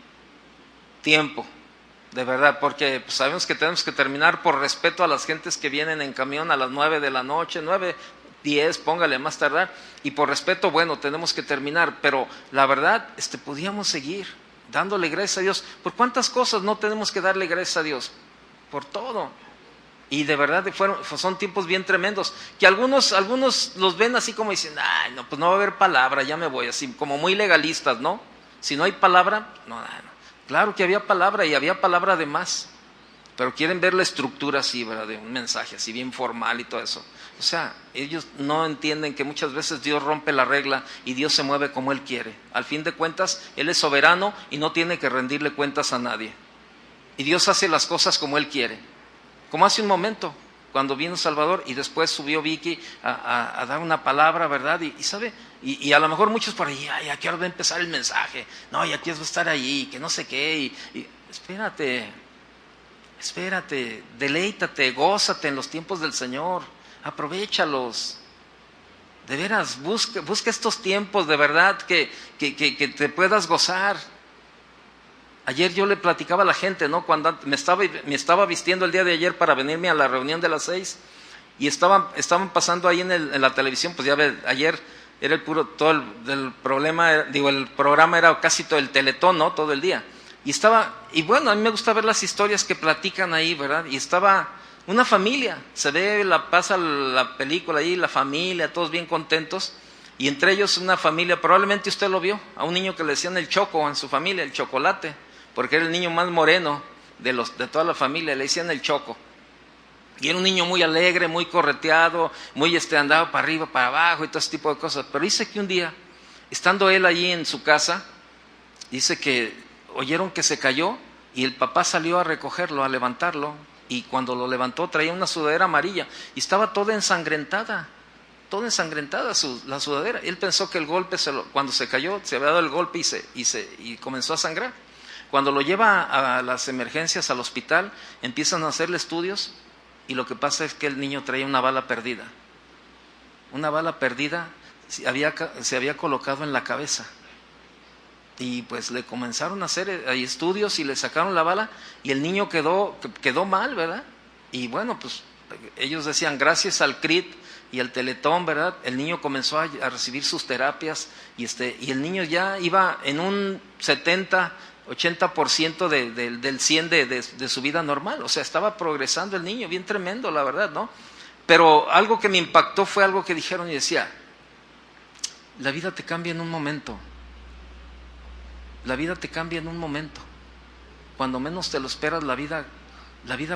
de verdad, porque pues, sabemos que tenemos que terminar por respeto a las gentes que vienen en camión a las 9 de la noche, 9:10, póngale más tardar, y por respeto, bueno, tenemos que terminar, pero la verdad, podíamos seguir dándole gracias a Dios. ¿Por cuántas cosas no tenemos que darle gracias a Dios? Por todo. Y de verdad son tiempos bien tremendos, que algunos los ven así como dicen, ay, no, pues no va a haber palabra, ya me voy, así como muy legalistas, ¿no? Si no hay palabra, no. Claro que había palabra y había palabra de más, pero quieren ver la estructura así, ¿verdad? De un mensaje así bien formal y todo eso. O sea, ellos no entienden que muchas veces Dios rompe la regla y Dios se mueve como Él quiere. Al fin de cuentas, Él es soberano y no tiene que rendirle cuentas a nadie. Y Dios hace las cosas como Él quiere. Como hace un momento, cuando vino Salvador y después subió Vicky a dar una palabra, ¿verdad? Y ¿sabe? Y a lo mejor muchos por ahí, ay, ¿a qué hora va a empezar el mensaje? No, ya quieres estar ahí, que no sé qué. Espérate, deleítate, gózate en los tiempos del Señor, aprovéchalos. De veras, busca estos tiempos de verdad que te puedas gozar. Ayer yo le platicaba a la gente, ¿no? Cuando me estaba vistiendo el día de ayer para venirme a la reunión de las 6 y estaban pasando ahí en la televisión, pues ya ve, ayer era el programa era casi todo el Teletón, ¿no? Todo el día. Y bueno, a mí me gusta ver las historias que platican ahí, ¿verdad? Y estaba una familia, pasa la película ahí, la familia, todos bien contentos, y entre ellos una familia, probablemente usted lo vio, a un niño que le decían el Choco en su familia, el Chocolate, porque era el niño más moreno de toda la familia, le decían el Choco. Y era un niño muy alegre, muy correteado, muy andaba para arriba, para abajo y todo ese tipo de cosas. Pero dice que un día, estando él allí en su casa, dice que oyeron que se cayó y el papá salió a recogerlo, a levantarlo, y cuando lo levantó traía una sudadera amarilla y estaba toda ensangrentada la sudadera. Él pensó que el golpe, cuando se cayó, se había dado el golpe y comenzó a sangrar. Cuando lo lleva a las emergencias al hospital, empiezan a hacerle estudios y lo que pasa es que el niño traía una bala perdida. Una bala perdida se había colocado en la cabeza. Y pues le comenzaron a hacer estudios y le sacaron la bala y el niño quedó mal, ¿verdad? Y bueno, pues ellos decían, gracias al CRIT y al Teletón, ¿verdad? El niño comenzó a recibir sus terapias y el niño ya iba en un 70-80% del 100 de su vida normal. O sea, estaba progresando el niño, bien tremendo, la verdad, ¿no? Pero algo que me impactó fue algo que dijeron y decía, la vida te cambia en un momento. La vida te cambia en un momento. Cuando menos te lo esperas, la vida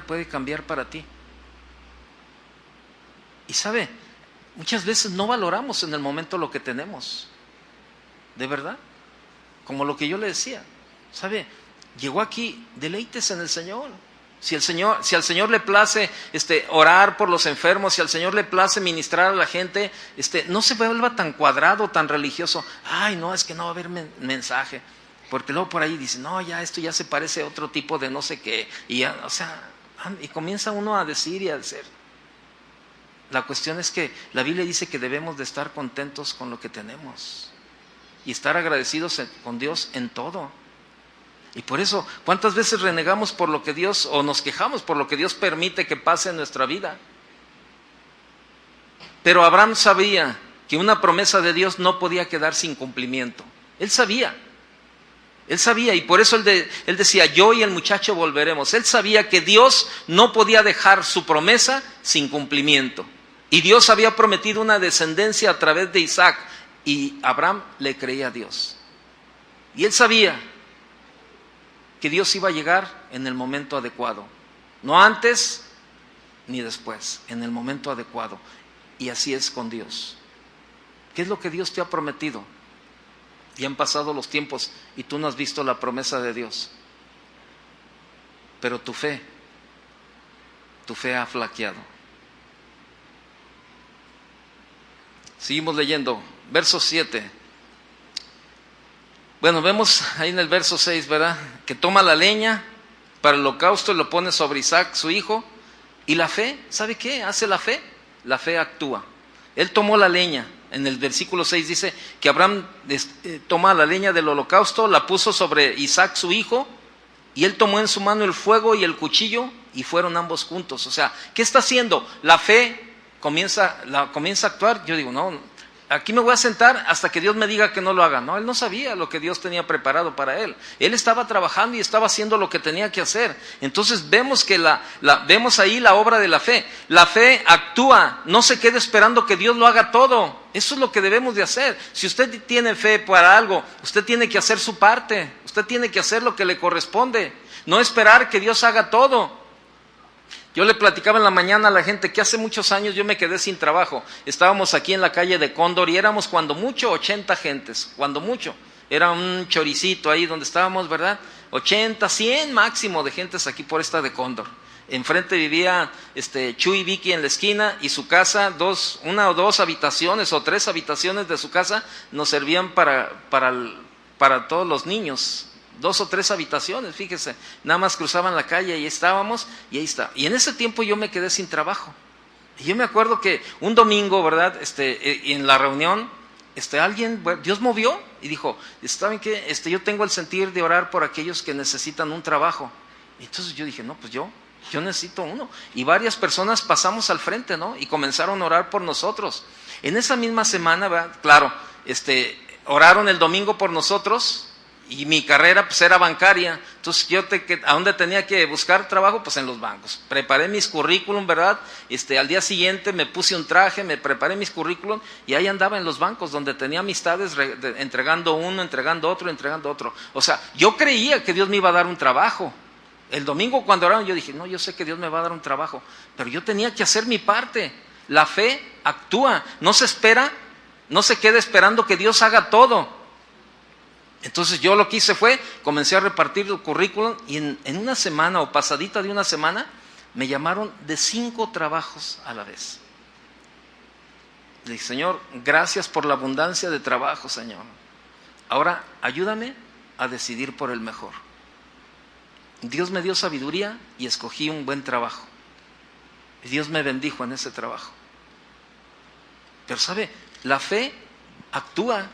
puede cambiar para ti. Y sabe, muchas veces no valoramos en el momento lo que tenemos. De verdad. Como lo que yo le decía. Sabe, llegó aquí, deleites en el Señor. Si al Señor le place orar por los enfermos, si al Señor le place ministrar a la gente, no se vuelva tan cuadrado, tan religioso. Ay, no, es que no va a haber mensaje. Porque luego por ahí dice, no, ya esto ya se parece a otro tipo de no sé qué. Y ya, y comienza uno a decir y a hacer. La cuestión es que la Biblia dice que debemos de estar contentos con lo que tenemos. Y estar agradecidos con Dios en todo. Y por eso, ¿cuántas veces renegamos por lo que Dios, o nos quejamos por lo que Dios permite que pase en nuestra vida? Pero Abraham sabía que una promesa de Dios no podía quedar sin cumplimiento. Él sabía, y por eso él decía, yo y el muchacho volveremos. Él sabía que Dios no podía dejar su promesa sin cumplimiento. Y Dios había prometido una descendencia a través de Isaac, y Abraham le creía a Dios. Y él sabía que Dios iba a llegar en el momento adecuado, no antes ni después, en el momento adecuado. Y así es con Dios. ¿Qué es lo que Dios te ha prometido? Y han pasado los tiempos y tú no has visto la promesa de Dios, pero tu fe ha flaqueado. Seguimos leyendo, verso 7. Bueno, vemos ahí en el verso 6, ¿verdad? Que toma la leña para el holocausto y lo pone sobre Isaac, su hijo. Y la fe, ¿sabe qué hace la fe? La fe actúa. Él tomó la leña. En el versículo 6 dice que Abraham toma la leña del holocausto, la puso sobre Isaac, su hijo, y él tomó en su mano el fuego y el cuchillo, y fueron ambos juntos. O sea, ¿qué está haciendo? La fe comienza a actuar. Yo digo, no, aquí me voy a sentar hasta que Dios me diga que no lo haga. No, él no sabía lo que Dios tenía preparado para él. Él estaba trabajando y estaba haciendo lo que tenía que hacer. Entonces vemos que vemos ahí la obra de la fe. La fe actúa, no se quede esperando que Dios lo haga todo. Eso es lo que debemos de hacer. Si usted tiene fe para algo, usted tiene que hacer su parte. Usted tiene que hacer lo que le corresponde. No esperar que Dios haga todo. Yo le platicaba en la mañana a la gente que hace muchos años yo me quedé sin trabajo. Estábamos aquí en la calle de Cóndor y éramos cuando mucho 80 gentes, cuando mucho. Era un choricito ahí donde estábamos, ¿verdad? 80, 100 máximo de gentes aquí por esta de Cóndor. Enfrente vivía Chuy y Vicky en la esquina, y su casa, una o dos habitaciones o 3 habitaciones de su casa nos servían para todos los niños. 2 o 3 habitaciones, fíjese, nada más cruzaban la calle y estábamos, y ahí está. Y en ese tiempo yo me quedé sin trabajo. Y yo me acuerdo que un domingo, ¿verdad? En la reunión, Dios movió y dijo, ¿saben qué? Yo tengo el sentir de orar por aquellos que necesitan un trabajo. Y entonces yo dije, no, pues yo necesito uno. Y varias personas pasamos al frente, ¿no? Y comenzaron a orar por nosotros. En esa misma semana, ¿verdad? Claro, oraron el domingo por nosotros. Y mi carrera pues era bancaria, entonces ¿a dónde tenía que buscar trabajo? Pues en los bancos. Preparé mis currículum, ¿verdad? Al día siguiente me puse un traje, me preparé mis currículum y ahí andaba en los bancos donde tenía amistades, entregando uno, entregando otro. O sea, yo creía que Dios me iba a dar un trabajo. El domingo cuando oraron yo dije, no, yo sé que Dios me va a dar un trabajo, pero yo tenía que hacer mi parte. La fe actúa, no se espera, no se queda esperando que Dios haga todo. Entonces yo lo que hice fue, comencé a repartir el currículum y en una semana o pasadita de una semana me llamaron de 5 trabajos a la vez. Le dije, Señor, gracias por la abundancia de trabajo, Señor. Ahora ayúdame a decidir por el mejor. Dios me dio sabiduría y escogí un buen trabajo. Y Dios me bendijo en ese trabajo. Pero ¿sabe? La fe actúa.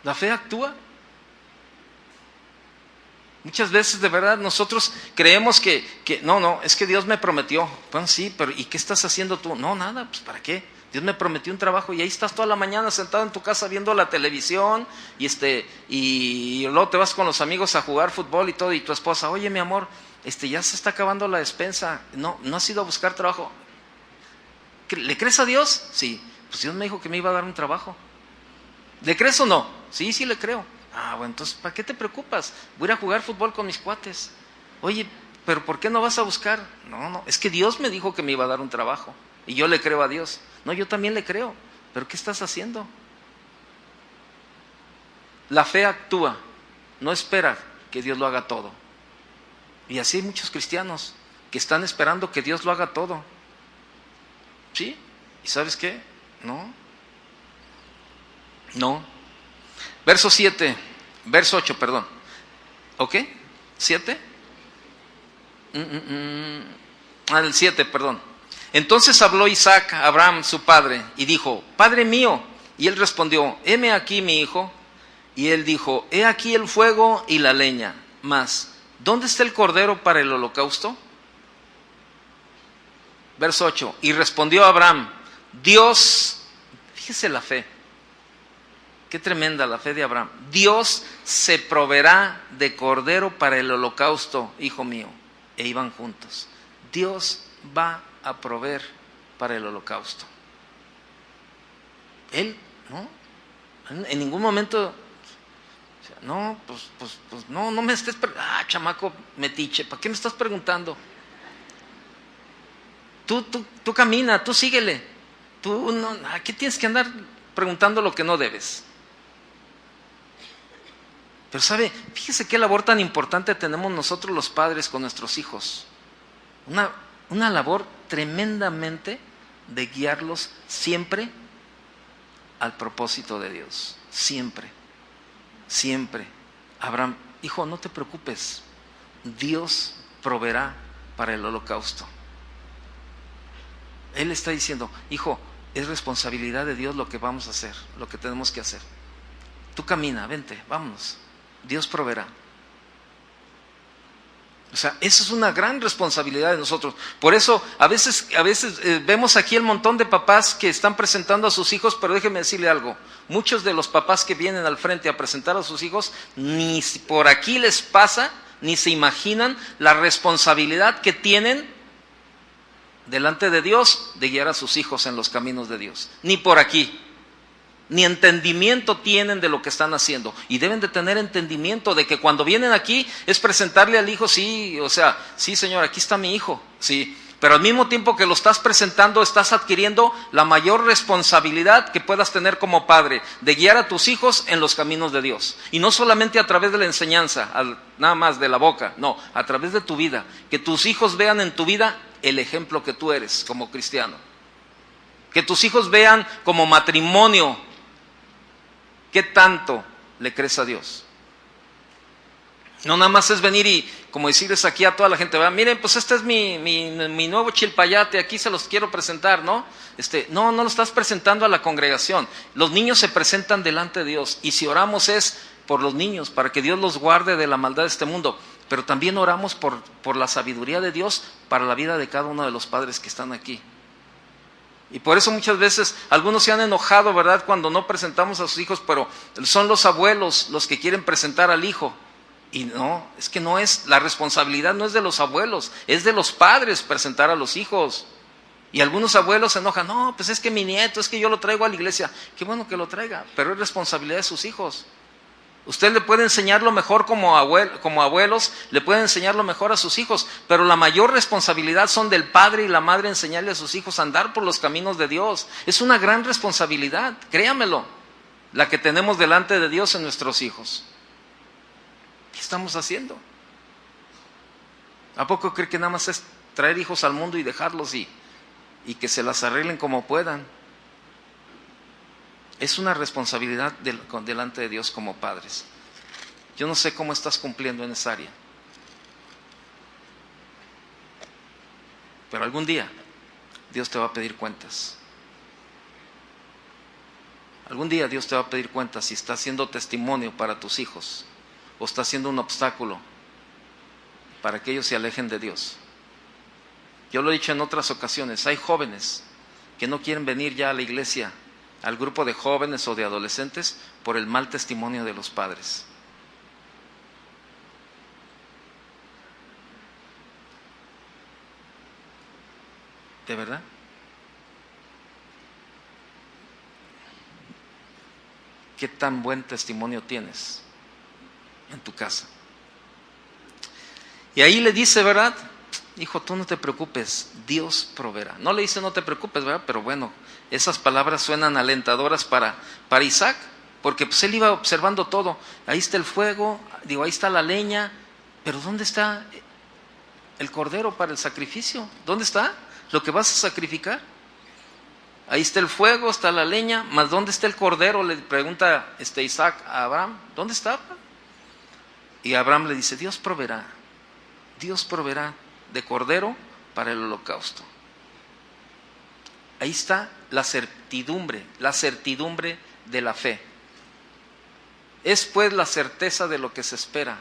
La fe actúa. Muchas veces de verdad nosotros creemos que no, es que Dios me prometió. Bueno, sí, pero ¿y qué estás haciendo tú? No, nada, pues ¿para qué? Dios me prometió un trabajo y ahí estás toda la mañana sentado en tu casa viendo la televisión y luego te vas con los amigos a jugar fútbol y todo, y tu esposa, oye mi amor, ya se está acabando la despensa, no has ido a buscar trabajo. ¿Le crees a Dios? Sí, pues Dios me dijo que me iba a dar un trabajo. ¿Le crees o no? Sí le creo. Bueno, entonces, ¿para qué te preocupas? Voy a ir a jugar fútbol con mis cuates. Oye, ¿pero por qué no vas a buscar? No, es que Dios me dijo que me iba a dar un trabajo. Y yo le creo a Dios. No, yo también le creo. ¿Pero qué estás haciendo? La fe actúa. No espera que Dios lo haga todo. Y así hay muchos cristianos que están esperando que Dios lo haga todo. ¿Sí? ¿Y sabes qué? No. Verso 8, perdón. ¿Ok? ¿7? El 7, perdón. Entonces habló Isaac a Abraham, su padre, y dijo: Padre mío. Y él respondió: heme aquí, mi hijo. Y él dijo: he aquí el fuego y la leña, mas ¿dónde está el cordero para el holocausto? Verso 8. Y respondió Abraham: Dios, fíjese la fe, qué tremenda la fe de Abraham. Dios se proveerá de cordero para el holocausto, hijo mío. E iban juntos. Dios va a proveer para el holocausto. Él, ¿no? En ningún momento, no, pues no me estés preguntando. Chamaco metiche, ¿para qué me estás preguntando? Tú camina, tú síguele. Tú no, ¿qué tienes que andar preguntando lo que no debes? Pero fíjese qué labor tan importante tenemos nosotros los padres con nuestros hijos. Una labor tremendamente de guiarlos siempre al propósito de Dios. Siempre. Abraham, hijo, no te preocupes. Dios proveerá para el holocausto. Él está diciendo: hijo, es responsabilidad de Dios lo que vamos a hacer, lo que tenemos que hacer. Tú camina, vente, vámonos. Dios proveerá. O sea, eso es una gran responsabilidad de nosotros. Por eso, a veces vemos aquí el montón de papás que están presentando a sus hijos, pero déjeme decirle algo. Muchos de los papás que vienen al frente a presentar a sus hijos, ni por aquí les pasa, ni se imaginan la responsabilidad que tienen delante de Dios de guiar a sus hijos en los caminos de Dios. Ni por aquí. Ni entendimiento tienen de lo que están haciendo. Y deben de tener entendimiento de que cuando vienen aquí es presentarle al hijo, sí, o sea, sí, Señor, aquí está mi hijo, sí. Pero al mismo tiempo que lo estás presentando, estás adquiriendo la mayor responsabilidad que puedas tener como padre, de guiar a tus hijos en los caminos de Dios. Y no solamente a través de la enseñanza, nada más de la boca, no, a través de tu vida. Que tus hijos vean en tu vida el ejemplo que tú eres como cristiano. Que tus hijos vean como matrimonio qué tanto le crees a Dios. No nada más es venir y como decirles aquí a toda la gente: miren, pues este es mi nuevo chilpayate, aquí se los quiero presentar, ¿no? No lo estás presentando a la congregación. Los niños se presentan delante de Dios, y si oramos es por los niños, para que Dios los guarde de la maldad de este mundo, pero también oramos por la sabiduría de Dios para la vida de cada uno de los padres que están aquí. Y por eso muchas veces algunos se han enojado, ¿verdad?, cuando no presentamos a sus hijos, pero son los abuelos los que quieren presentar al hijo. Y no, es que no es, la responsabilidad no es de los abuelos, es de los padres presentar a los hijos. Y algunos abuelos se enojan: no, pues es que mi nieto, es que yo lo traigo a la iglesia. Qué bueno que lo traiga, pero es responsabilidad de sus hijos. Usted le puede enseñar lo mejor como abuelos, le puede enseñar lo mejor a sus hijos, pero la mayor responsabilidad son del padre y la madre enseñarle a sus hijos a andar por los caminos de Dios. Es una gran responsabilidad, créamelo, la que tenemos delante de Dios en nuestros hijos. ¿Qué estamos haciendo? ¿A poco cree que nada más es traer hijos al mundo y dejarlos y que se las arreglen como puedan? Es una responsabilidad delante de Dios como padres. Yo no sé cómo estás cumpliendo en esa área, pero algún día Dios te va a pedir cuentas. Algún día Dios te va a pedir cuentas si estás siendo testimonio para tus hijos o estás siendo un obstáculo para que ellos se alejen de Dios. Yo lo he dicho en otras ocasiones, hay jóvenes que no quieren venir ya a la iglesia, al grupo de jóvenes o de adolescentes, por el mal testimonio de los padres. ¿De verdad? ¿Qué tan buen testimonio tienes en tu casa? Y ahí le dice, ¿verdad? Hijo, tú no te preocupes, Dios proveerá. No le dice no te preocupes, ¿verdad? Pero bueno, esas palabras suenan alentadoras para Isaac, porque pues él iba observando todo. Ahí está el fuego, ahí está la leña, pero ¿dónde está el cordero para el sacrificio. ¿Dónde está lo que vas a sacrificar? Ahí está el fuego, está la leña, mas ¿dónde está el cordero? Le pregunta Isaac a Abraham, ¿dónde está? Y Abraham le dice, Dios proveerá de cordero para el holocausto. Ahí está la certidumbre de la fe. Es pues la certeza de lo que se espera,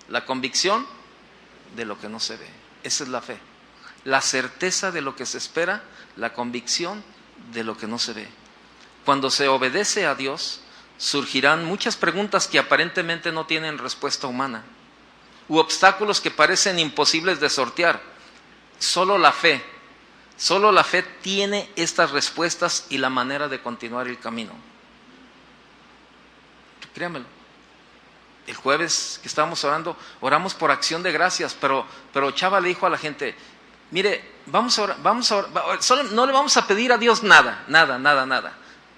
la convicción de lo que no se ve. Esa es la fe. La certeza de lo que se espera, la convicción de lo que no se ve. Cuando se obedece a Dios, surgirán muchas preguntas que aparentemente no tienen respuesta humana, u obstáculos que parecen imposibles de sortear. Solo la fe tiene estas respuestas y la manera de continuar el camino. Créamelo. El jueves que estábamos orando, oramos por acción de gracias, pero Chava le dijo a la gente, mire, vamos a orar, solo no le vamos a pedir a Dios nada.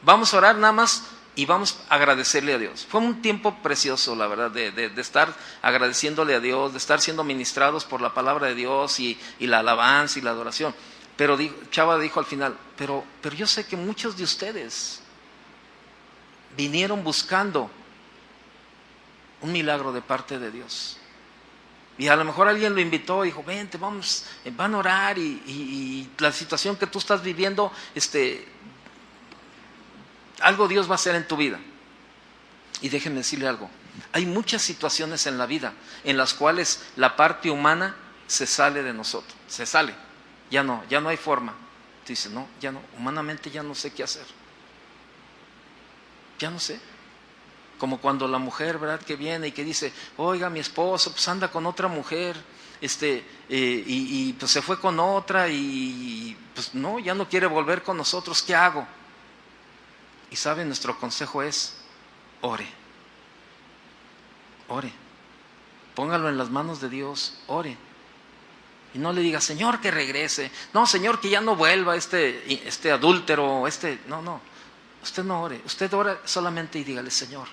Vamos a orar nada más y vamos a agradecerle a Dios. Fue un tiempo precioso, la verdad, de estar agradeciéndole a Dios, de estar siendo ministrados por la palabra de Dios y la alabanza y la adoración. Pero Chava dijo al final, pero yo sé que muchos de ustedes vinieron buscando un milagro de parte de Dios. Y a lo mejor alguien lo invitó y dijo, vente, vamos, van a orar y la situación que tú estás viviendo, algo Dios va a hacer en tu vida. Y déjenme decirle algo, hay muchas situaciones en la vida en las cuales la parte humana se sale de nosotros, se sale, ya no hay forma. Tú dices, no, ya no, humanamente ya no sé qué hacer. Ya no sé. Como cuando la mujer, ¿verdad?, que viene y que dice, oiga, mi esposo pues anda con otra mujer, y pues se fue con otra y pues no, ya no quiere volver con nosotros, ¿qué hago? Y sabe, nuestro consejo es, ore, póngalo en las manos de Dios, ore. Y no le diga, Señor, que regrese, no, Señor, que ya no vuelva este adúltero, no, usted no ore, usted ora solamente y dígale, Señor,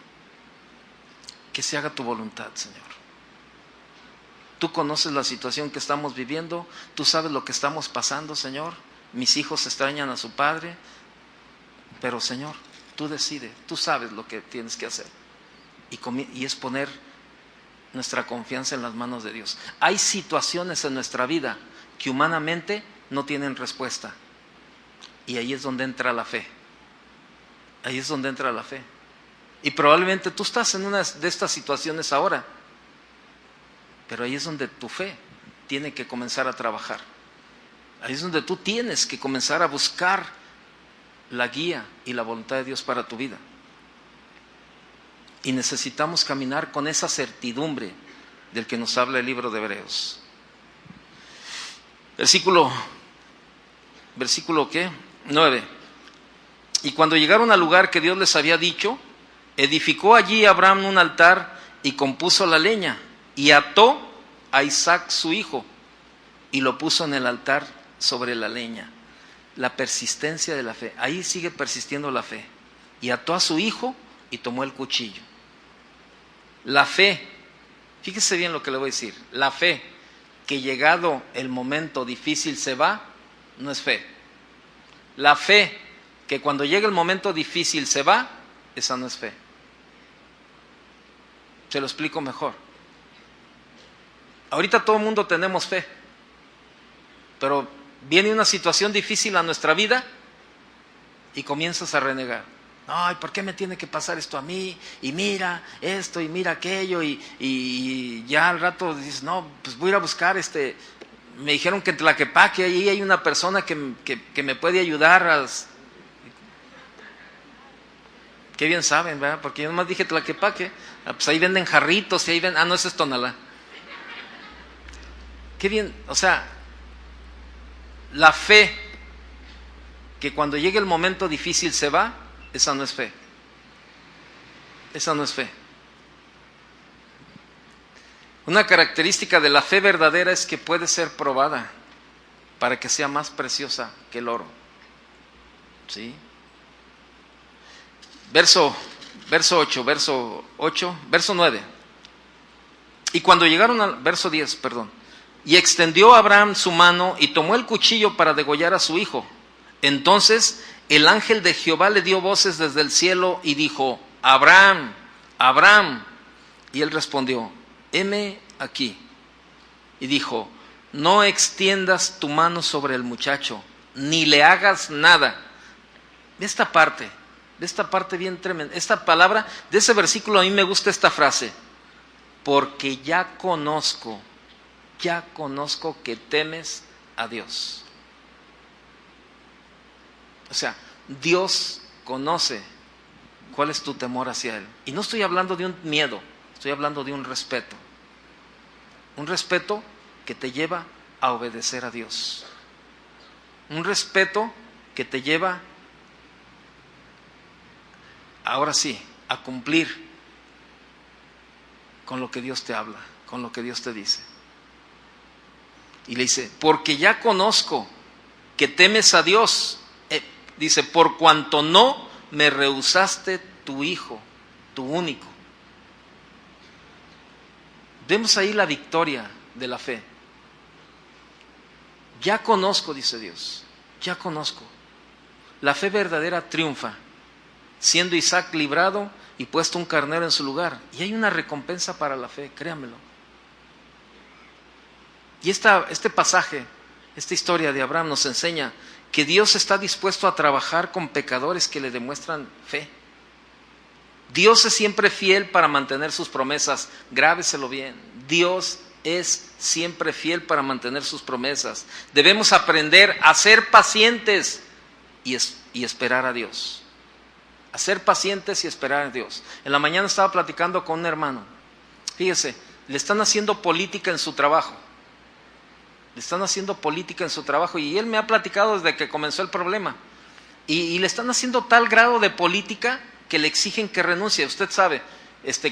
que se haga tu voluntad, Señor. Tú conoces la situación que estamos viviendo, tú sabes lo que estamos pasando, Señor. Mis hijos extrañan a su padre, pero Señor, tú decides, tú sabes lo que tienes que hacer. Y es poner nuestra confianza en las manos de Dios. Hay situaciones en nuestra vida que humanamente no tienen respuesta. Y ahí es donde entra la fe. Ahí es donde entra la fe. Y probablemente tú estás en una de estas situaciones ahora, pero ahí es donde tu fe tiene que comenzar a trabajar. Ahí es donde tú tienes que comenzar a buscar la guía y la voluntad de Dios para tu vida. Y necesitamos caminar con esa certidumbre del que nos habla el libro de Hebreos. Versículo ¿qué? 9. Y cuando llegaron al lugar que Dios les había dicho, edificó allí Abraham un altar y compuso la leña y ató a Isaac su hijo y lo puso en el altar sobre la leña. La persistencia de la fe, ahí sigue persistiendo la fe. Y ató a su hijo y tomó el cuchillo. La fe, fíjese bien lo que le voy a decir, la fe que llegado el momento difícil se va, no es fe. La fe que cuando llega el momento difícil se va, esa no es fe. Se lo explico mejor. Ahorita todo el mundo tenemos fe, pero viene una situación difícil a nuestra vida y comienzas a renegar. Ay, ¿por qué me tiene que pasar esto a mí? Y mira esto y mira aquello y ya al rato dices, no, pues voy a ir a buscar me dijeron que en Tlaquepaque ahí hay una persona que me puede ayudar Qué bien saben, ¿verdad? Porque yo nomás dije Tlaquepaque, pues ahí venden jarritos y ahí venden, no, ese es Tonalá. Qué bien, o sea, la fe que cuando llegue el momento difícil se va, esa no es fe. Esa no es fe. Una característica de la fe verdadera es que puede ser probada para que sea más preciosa que el oro. ¿Sí? Verso 9. Y cuando llegaron al verso 10, perdón. Y extendió Abraham su mano y tomó el cuchillo para degollar a su hijo. Entonces el ángel de Jehová le dio voces desde el cielo y dijo: Abraham, Abraham. Y él respondió: heme aquí. Y dijo: no extiendas tu mano sobre el muchacho, ni le hagas nada. De esta parte bien tremenda, esta palabra, de ese versículo a mí me gusta esta frase: porque ya conozco que temes a Dios. O sea, Dios conoce cuál es tu temor hacia Él. Y no estoy hablando de un miedo, estoy hablando de un respeto. Un respeto que te lleva a obedecer a Dios. Un respeto que te lleva, ahora sí, a cumplir con lo que Dios te habla, con lo que Dios te dice. Y le dice: porque ya conozco que temes a Dios. Dice: por cuanto no me rehusaste tu hijo, tu único. Vemos ahí la victoria de la fe. Ya conozco, dice Dios, ya conozco. La fe verdadera triunfa, siendo Isaac librado y puesto un carnero en su lugar. Y hay una recompensa para la fe, créanmelo. Y este pasaje, esta historia de Abraham nos enseña que Dios está dispuesto a trabajar con pecadores que le demuestran fe. Dios es siempre fiel para mantener sus promesas. Grábeselo bien. Dios es siempre fiel para mantener sus promesas. Debemos aprender a ser pacientes y esperar a Dios. A ser pacientes y esperar a Dios. En la mañana estaba platicando con un hermano. Fíjese, le están haciendo política en su trabajo. Le están haciendo política en su trabajo y él me ha platicado desde que comenzó el problema. Y le están haciendo tal grado de política que le exigen que renuncie. Usted sabe,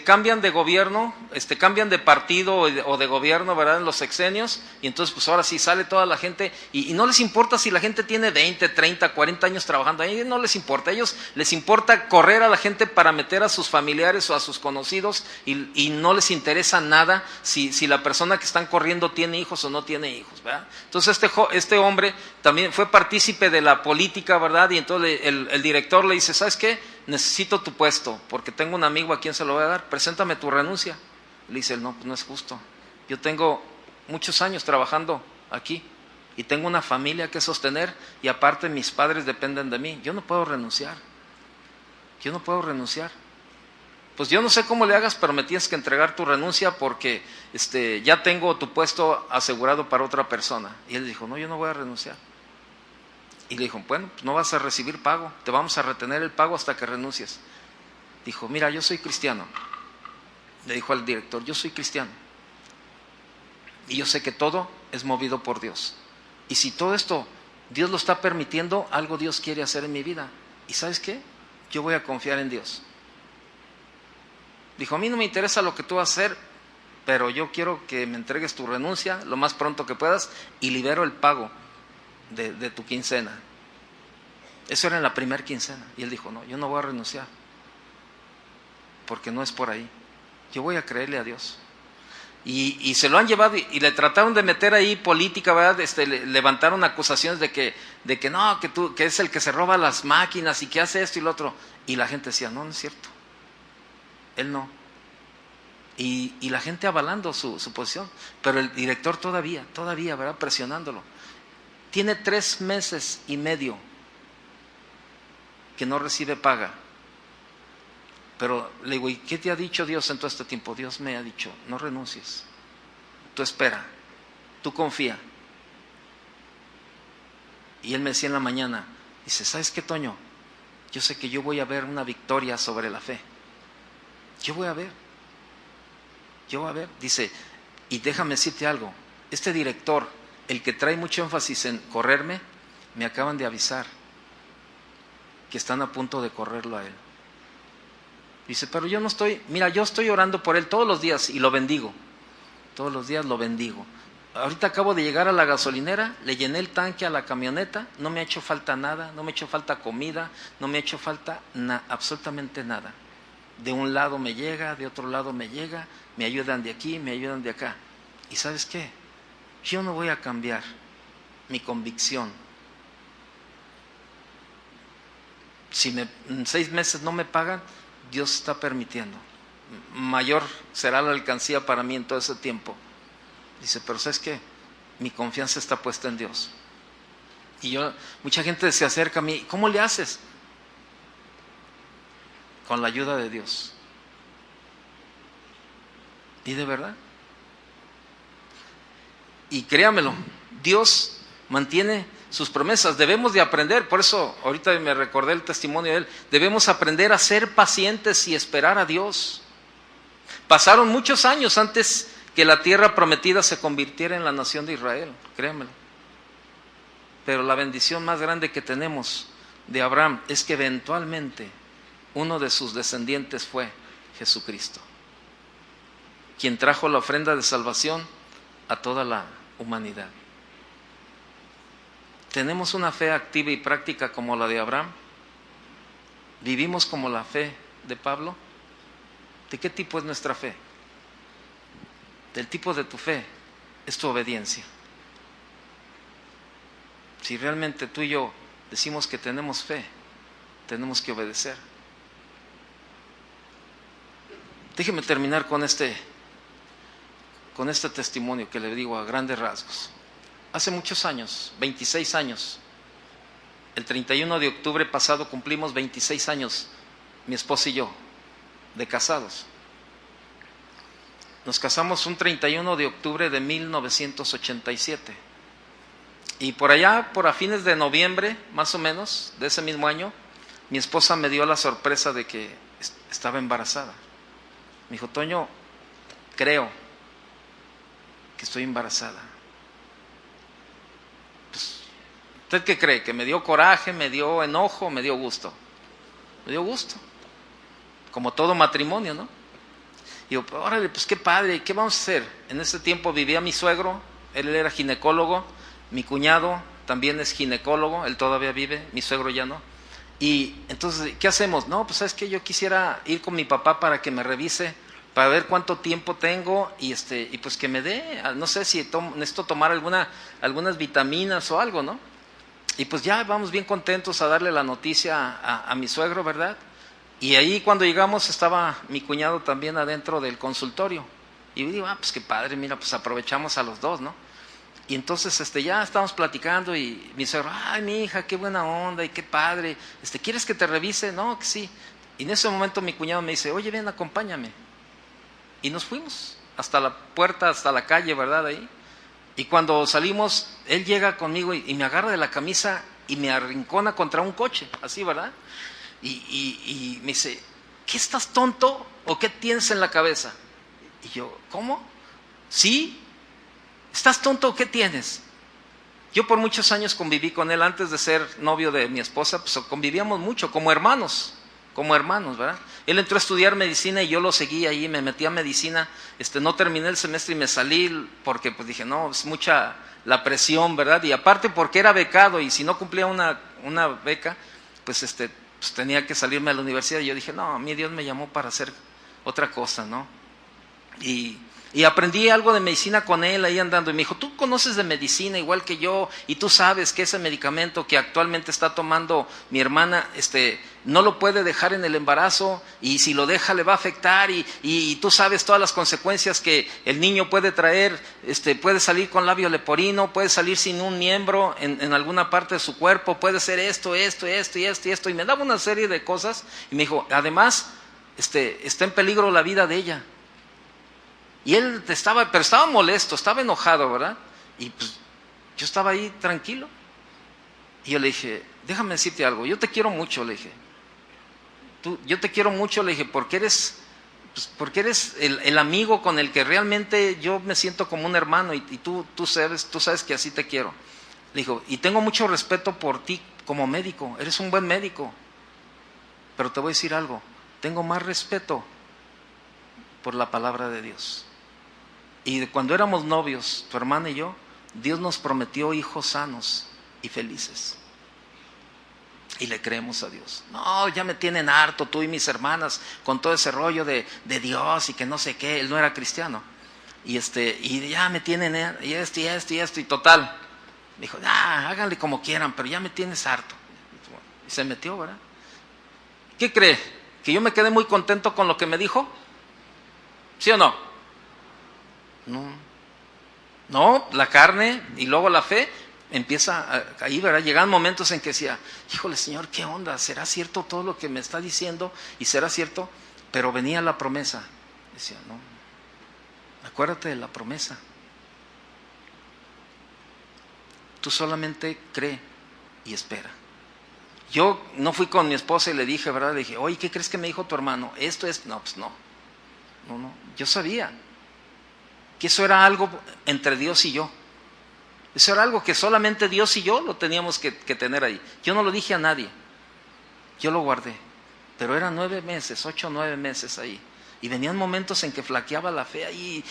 cambian de gobierno, cambian de partido o de gobierno, ¿verdad? En los sexenios, y entonces pues ahora sí sale toda la gente, y no les importa si la gente tiene 20, 30, 40 años trabajando ahí, no les importa. A ellos les importa correr a la gente para meter a sus familiares o a sus conocidos, y no les interesa nada si la persona que están corriendo tiene hijos o no tiene hijos, ¿verdad? Entonces este hombre también fue partícipe de la política, ¿verdad? Y entonces el director le dice: ¿sabes qué? Necesito tu puesto, porque tengo un amigo a quien se lo voy a dar, preséntame tu renuncia. Le dice él: no, pues no es justo. Yo tengo muchos años trabajando aquí y tengo una familia que sostener, y aparte mis padres dependen de mí. Yo no puedo renunciar. Pues yo no sé cómo le hagas, pero me tienes que entregar tu renuncia porque ya tengo tu puesto asegurado para otra persona. Y él dijo: no, yo no voy a renunciar. Y le dijo: bueno, pues no vas a recibir pago, te vamos a retener el pago hasta que renuncies. Dijo: mira, yo soy cristiano. Le dijo al director: yo soy cristiano. Y yo sé que todo es movido por Dios. Y si todo esto Dios lo está permitiendo, algo Dios quiere hacer en mi vida. ¿Y sabes qué? Yo voy a confiar en Dios. Dijo: a mí no me interesa lo que tú vas a hacer, pero yo quiero que me entregues tu renuncia lo más pronto que puedas y libero el pago de tu quincena. Eso era en la primera quincena. Y él dijo: no, yo no voy a renunciar, porque no es por ahí. Yo voy a creerle a Dios. Y se lo han llevado y le trataron de meter ahí política, ¿verdad? Levantaron acusaciones de que no, que es el que se roba las máquinas y que hace esto y lo otro. Y la gente decía: no, no es cierto. Él no. Y la gente avalando su posición. Pero el director todavía, ¿verdad? Presionándolo. Tiene 3 meses y medio que no recibe paga. Pero le digo: ¿y qué te ha dicho Dios en todo este tiempo? Dios me ha dicho: no renuncies. Tú espera, tú confía. Y él me decía en la mañana, dice: ¿sabes qué, Toño? Yo sé que yo voy a ver una victoria sobre la fe. Yo voy a ver. Dice: y déjame decirte algo, este director, el que trae mucho énfasis en correrme, me acaban de avisar que están a punto de correrlo a él. Dice: pero yo no estoy, mira, yo estoy orando por él todos los días y lo bendigo. Todos los días lo bendigo. Ahorita acabo de llegar a la gasolinera, le llené el tanque a la camioneta, no me ha hecho falta nada, no me ha hecho falta comida, no me ha hecho falta absolutamente nada. De un lado me llega, de otro lado me llega, me ayudan de aquí, me ayudan de acá. ¿Y sabes qué? yo no voy a cambiar mi convicción. Si en 6 meses no me pagan, Dios está permitiendo. Mayor será la alcancía para mí en todo ese tiempo. Dice, pero ¿sabes qué? Mi confianza está puesta en Dios. Y mucha gente se acerca a mí, ¿cómo le haces? Con la ayuda de Dios. Y de verdad. Y créamelo, Dios mantiene sus promesas. Debemos de aprender, por eso ahorita me recordé el testimonio de él, debemos aprender a ser pacientes y esperar a Dios. Pasaron muchos años antes que la tierra prometida se convirtiera en la nación de Israel, créanmelo. Pero la bendición más grande que tenemos de Abraham es que eventualmente uno de sus descendientes fue Jesucristo, quien trajo la ofrenda de salvación a toda la humanidad. ¿Tenemos una fe activa y práctica como la de Abraham? ¿Vivimos como la fe de Pablo? ¿De qué tipo es nuestra fe? Del tipo de tu fe es tu obediencia. Si realmente tú y yo decimos que tenemos fe, tenemos que obedecer. Déjeme terminar con este testimonio que le digo a grandes rasgos. Hace muchos años, 26 años, el 31 de octubre pasado cumplimos 26 años, mi esposa y yo, de casados. Nos casamos un 31 de octubre de 1987. Y por allá, por a fines de noviembre, más o menos, de ese mismo año, mi esposa me dio la sorpresa de que estaba embarazada. Me dijo, Toño, creo que estoy embarazada. Pues, ¿usted qué cree? ¿Que me dio coraje, me dio enojo, me dio gusto? Me dio gusto. Como todo matrimonio, ¿no? Y yo, órale, pues qué padre, ¿qué vamos a hacer? En ese tiempo vivía mi suegro, él era ginecólogo, mi cuñado también es ginecólogo, él todavía vive, mi suegro ya no. Y entonces, ¿qué hacemos? No, pues ¿sabes qué? Yo quisiera ir con mi papá para que me revise, para ver cuánto tiempo tengo y pues que me dé, no sé si necesito tomar algunas vitaminas o algo, ¿no? Y pues ya vamos bien contentos a darle la noticia a mi suegro, ¿verdad? Y ahí cuando llegamos estaba mi cuñado también adentro del consultorio. Y digo, pues qué padre, mira, pues aprovechamos a los dos, ¿no? Y entonces ya estábamos platicando y mi suegro, ay, mi hija, qué buena onda y qué padre, ¿quieres que te revise? No, que sí. Y en ese momento mi cuñado me dice, oye, ven, acompáñame. Y nos fuimos hasta la puerta, hasta la calle, ¿verdad? Ahí. Y cuando salimos, él llega conmigo y me agarra de la camisa y me arrincona contra un coche, así, ¿verdad? Y me dice, ¿qué estás tonto o qué tienes en la cabeza? Y yo, ¿cómo? ¿Sí? ¿Estás tonto o qué tienes? Yo por muchos años conviví con él antes de ser novio de mi esposa, pues convivíamos mucho, como hermanos, ¿verdad? Él entró a estudiar medicina y yo lo seguí ahí, me metí a medicina, no terminé el semestre y me salí porque pues dije, no, es mucha la presión, ¿verdad? Y aparte porque era becado y si no cumplía una beca, pues pues tenía que salirme a la universidad y yo dije, no, a mí Dios me llamó para hacer otra cosa, ¿no? Y aprendí algo de medicina con él ahí andando y me dijo, tú conoces de medicina igual que yo y tú sabes que ese medicamento que actualmente está tomando mi hermana, no lo puede dejar en el embarazo y si lo deja le va a afectar y tú sabes todas las consecuencias que el niño puede traer, puede salir con labio leporino, puede salir sin un miembro en alguna parte de su cuerpo, puede ser esto y me daba una serie de cosas y me dijo, además, está en peligro la vida de ella. Y él pero estaba molesto, estaba enojado, ¿verdad? Y pues yo estaba ahí tranquilo. Y yo le dije, déjame decirte algo, yo te quiero mucho, le dije. Yo te quiero mucho, le dije, porque eres el amigo con el que realmente yo me siento como un hermano y tú sabes que así te quiero. Le dijo, y tengo mucho respeto por ti como médico, eres un buen médico. Pero te voy a decir algo, tengo más respeto por la palabra de Dios. Y cuando éramos novios, tu hermana y yo, Dios nos prometió hijos sanos y felices. Y le creemos a Dios. No, ya me tienen harto tú y mis hermanas con todo ese rollo de Dios y que no sé qué. Él no era cristiano. y ya me tienen, y esto, y total. Dijo, háganle como quieran, pero ya me tienes harto. Y se metió, ¿verdad? ¿Qué cree? ¿Que yo me quedé muy contento con lo que me dijo? ¿Sí o no? No, la carne y luego la fe empieza ahí, ¿verdad? Llegan momentos en que decía, híjole Señor, ¿qué onda? ¿Será cierto todo lo que me está diciendo? ¿Y será cierto? Pero venía la promesa. Decía, no, acuérdate de la promesa. Tú solamente cree y espera. Yo no fui con mi esposa y le dije, ¿verdad? Le dije, oye, ¿qué crees que me dijo tu hermano? Esto es, no, pues no. Yo sabía que eso era algo entre Dios y yo. Eso era algo que solamente Dios y yo lo teníamos que tener ahí. Yo no lo dije a nadie. Yo lo guardé. Pero eran 9 meses, 8 o 9 meses ahí. Y venían momentos en que flaqueaba la fe ahí.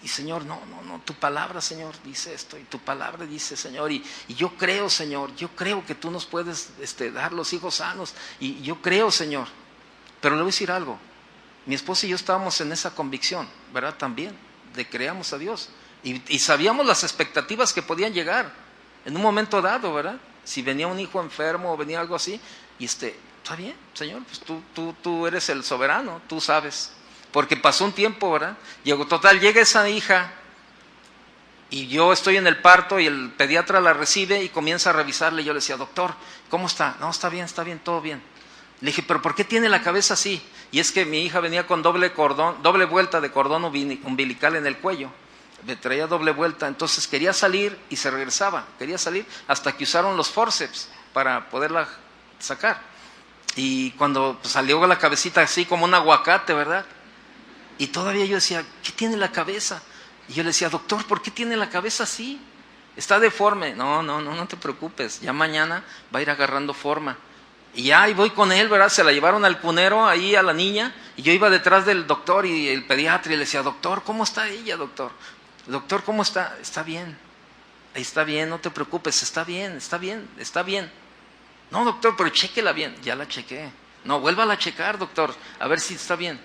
Y Señor, no, tu palabra, Señor, dice esto. Y tu palabra dice, Señor. Y yo creo, Señor, yo creo que tú nos puedes dar los hijos sanos. Y yo creo, Señor. Pero le voy a decir algo. Mi esposa y yo estábamos en esa convicción, ¿verdad? También, de creamos a Dios. Y sabíamos las expectativas que podían llegar en un momento dado, ¿verdad? Si venía un hijo enfermo o venía algo así, y está bien, Señor, pues tú eres el soberano, tú sabes. Porque pasó un tiempo, ¿verdad? Llega esa hija y yo estoy en el parto y el pediatra la recibe y comienza a revisarle. Y yo le decía, doctor, ¿cómo está? No, está bien, todo bien. Le dije, ¿pero por qué tiene la cabeza así? Y es que mi hija venía con doble vuelta de cordón umbilical en el cuello. Me traía doble vuelta, entonces quería salir y se regresaba. Quería salir hasta que usaron los forceps para poderla sacar. Y cuando salió la cabecita así como un aguacate, ¿verdad? Y todavía yo decía, ¿qué tiene la cabeza? Y yo le decía, doctor, ¿por qué tiene la cabeza así? Está deforme. No te preocupes, ya mañana va a ir agarrando forma. Y ya ahí voy con él, ¿verdad? Se la llevaron al cunero ahí a la niña. Y yo iba detrás del doctor y el pediatra y le decía, doctor, ¿cómo está ella, doctor? Doctor, ¿cómo está? Está bien. Ahí está bien, no te preocupes, está bien. No, doctor, pero chéquela bien. Ya la chequé. No, vuélvala a checar, doctor, a ver si está bien.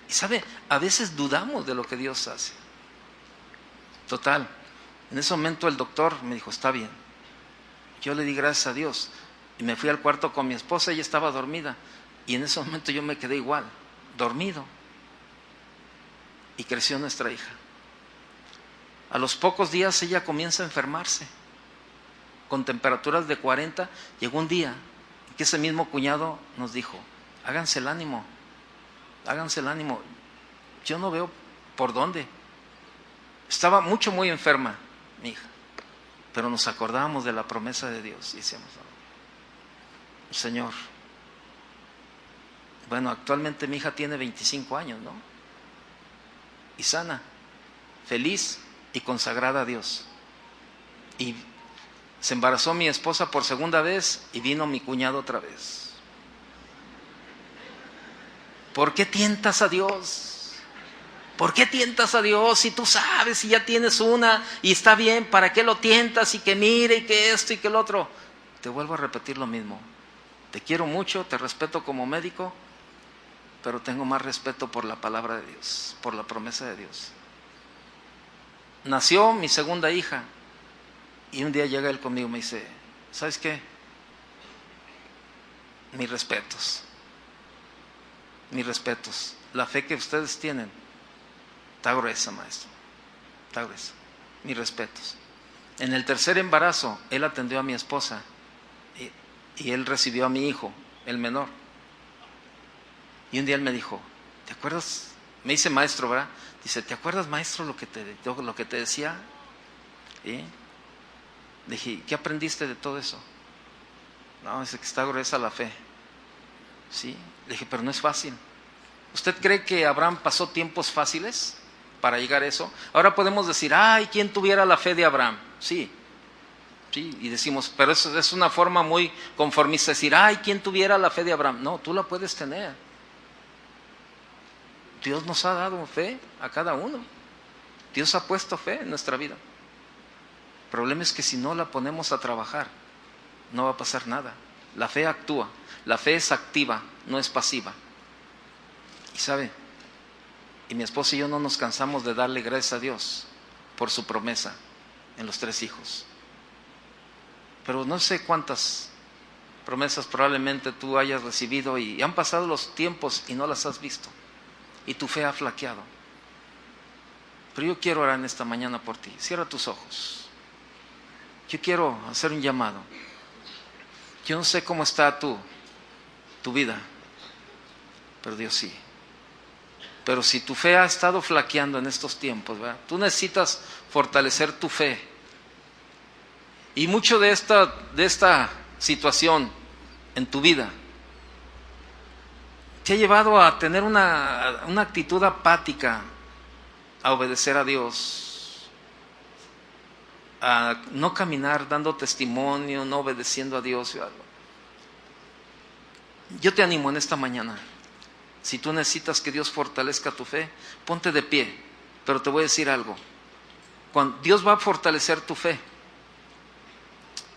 Y sabe, a veces dudamos de lo que Dios hace. Total, en ese momento el doctor me dijo, está bien. Yo le di gracias a Dios y me fui al cuarto con mi esposa, ella estaba dormida. Y en ese momento yo me quedé igual, dormido. Y creció nuestra hija. A los pocos días ella comienza a enfermarse, con temperaturas de 40. Llegó un día en que ese mismo cuñado nos dijo, háganse el ánimo. Yo no veo por dónde. Estaba muy enferma mi hija, pero nos acordábamos de la promesa de Dios y decíamos, Señor, bueno, actualmente mi hija tiene 25 años, ¿no? Y sana, feliz y consagrada a Dios. Y se embarazó mi esposa por segunda vez y vino mi cuñado otra vez. ¿Por qué tientas a Dios? ¿Por qué tientas a Dios si tú sabes, si ya tienes una y está bien? ¿Para qué lo tientas? Y que mire y que esto y que el otro. Te vuelvo a repetir lo mismo. Te quiero mucho, te respeto como médico, pero tengo más respeto por la palabra de Dios, por la promesa de Dios. Nació mi segunda hija y un día llega él conmigo y me dice, ¿sabes qué? Mis respetos. La fe que ustedes tienen está gruesa, maestro. Está gruesa. Mis respetos. En el tercer embarazo, él atendió a mi esposa y él recibió a mi hijo, el menor. Y un día él me dijo, ¿te acuerdas? Me dice maestro, ¿verdad? Dice, ¿te acuerdas, maestro, lo que te decía? ¿Y? Dije, ¿qué aprendiste de todo eso? No, dice que está gruesa la fe. Sí. Le dije, pero no es fácil. ¿Usted cree que Abraham pasó tiempos fáciles para llegar a eso? Ahora podemos decir, ay, ¿quién tuviera la fe de Abraham? Sí, y decimos, pero eso es una forma muy conformista, decir, ay, ¿quién tuviera la fe de Abraham? No, tú la puedes tener. Dios nos ha dado fe a cada uno. Dios ha puesto fe en nuestra vida. El problema es que si no la ponemos a trabajar, no va a pasar nada. La fe actúa, la fe es activa, no es pasiva. Y sabe, Y mi esposa y yo no nos cansamos de darle gracias a Dios por su promesa en los 3 hijos. Pero no sé cuántas promesas probablemente tú hayas recibido y han pasado los tiempos y no las has visto. Y tu fe ha flaqueado. Pero yo quiero orar en esta mañana por ti. Cierra tus ojos. Yo quiero hacer un llamado. Yo no sé cómo está tu vida, pero Dios sí. Pero si tu fe ha estado flaqueando en estos tiempos, ¿verdad? Tú necesitas fortalecer tu fe. Y mucho de esta situación en tu vida te ha llevado a tener una actitud apática, a obedecer a Dios, a no caminar dando testimonio, no obedeciendo a Dios. Yo te animo en esta mañana. Si tú necesitas que Dios fortalezca tu fe, ponte de pie. Pero te voy a decir algo. Dios va a fortalecer tu fe.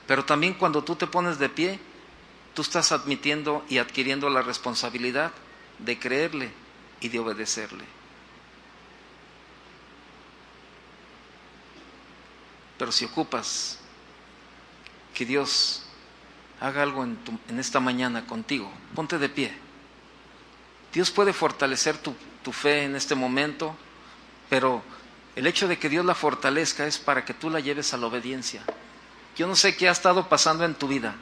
Pero también cuando tú te pones de pie, tú estás admitiendo y adquiriendo la responsabilidad de creerle y de obedecerle. Pero si ocupas que Dios haga algo en esta mañana contigo, ponte de pie. Dios puede fortalecer tu fe en este momento, pero el hecho de que Dios la fortalezca es para que tú la lleves a la obediencia. Yo no sé qué ha estado pasando en tu vida,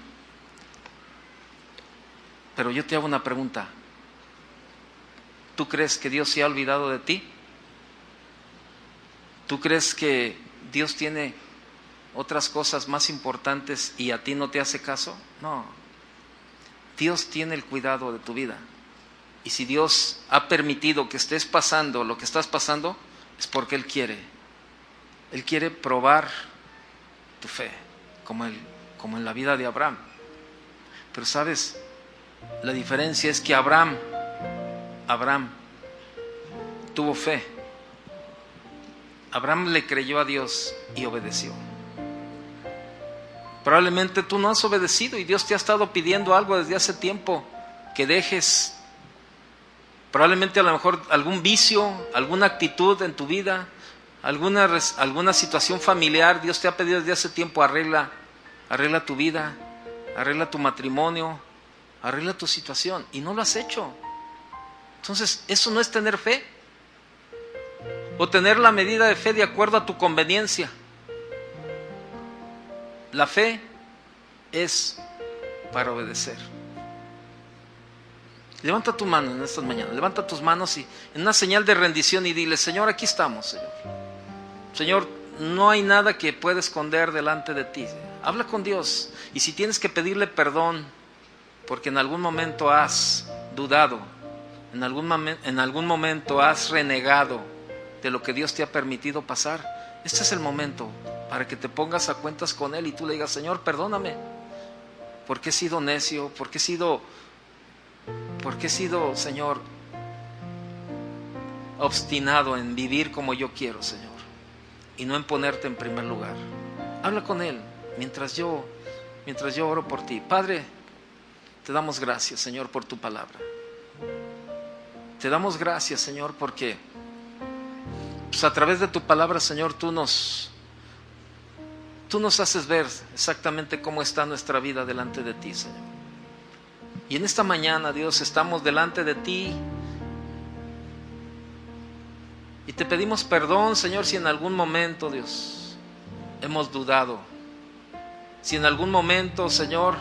pero yo te hago una pregunta. ¿Tú crees que Dios se ha olvidado de ti? ¿Tú crees que Dios tiene otras cosas más importantes y a ti no te hace caso? No. Dios tiene el cuidado de tu vida. Y si Dios ha permitido que estés pasando lo que estás pasando, es porque Él quiere. Él quiere probar tu fe, como en la vida de Abraham. Pero sabes, la diferencia es que Abraham tuvo fe. Abraham le creyó a Dios y obedeció. Probablemente tú no has obedecido y Dios te ha estado pidiendo algo desde hace tiempo que dejes. Probablemente a lo mejor algún vicio, alguna actitud en tu vida, alguna situación familiar. Dios te ha pedido desde hace tiempo: arregla tu vida, arregla tu matrimonio, arregla tu situación, y no lo has hecho. Entonces, eso no es tener fe, o tener la medida de fe de acuerdo a tu conveniencia. La fe es para obedecer. Levanta tu mano en estas mañanas, levanta tus manos y en una señal de rendición y dile: Señor, aquí estamos, Señor. Señor, no hay nada que pueda esconder delante de ti. Habla con Dios, y si tienes que pedirle perdón porque en algún momento has dudado, en algún momento has renegado de lo que Dios te ha permitido pasar, este es el momento para que te pongas a cuentas con Él y tú le digas: Señor, perdóname, porque he sido necio, porque he sido, Señor, obstinado en vivir como yo quiero, Señor, y no en ponerte en primer lugar. Habla con Él mientras yo oro por ti. Padre, te damos gracias, Señor, por tu palabra. Te damos gracias, Señor, porque pues a través de tu palabra, Señor, tú nos haces ver exactamente cómo está nuestra vida delante de ti, Señor. Y en esta mañana, Dios, estamos delante de ti y te pedimos perdón, Señor, si en algún momento, Dios, hemos dudado, si en algún momento, Señor,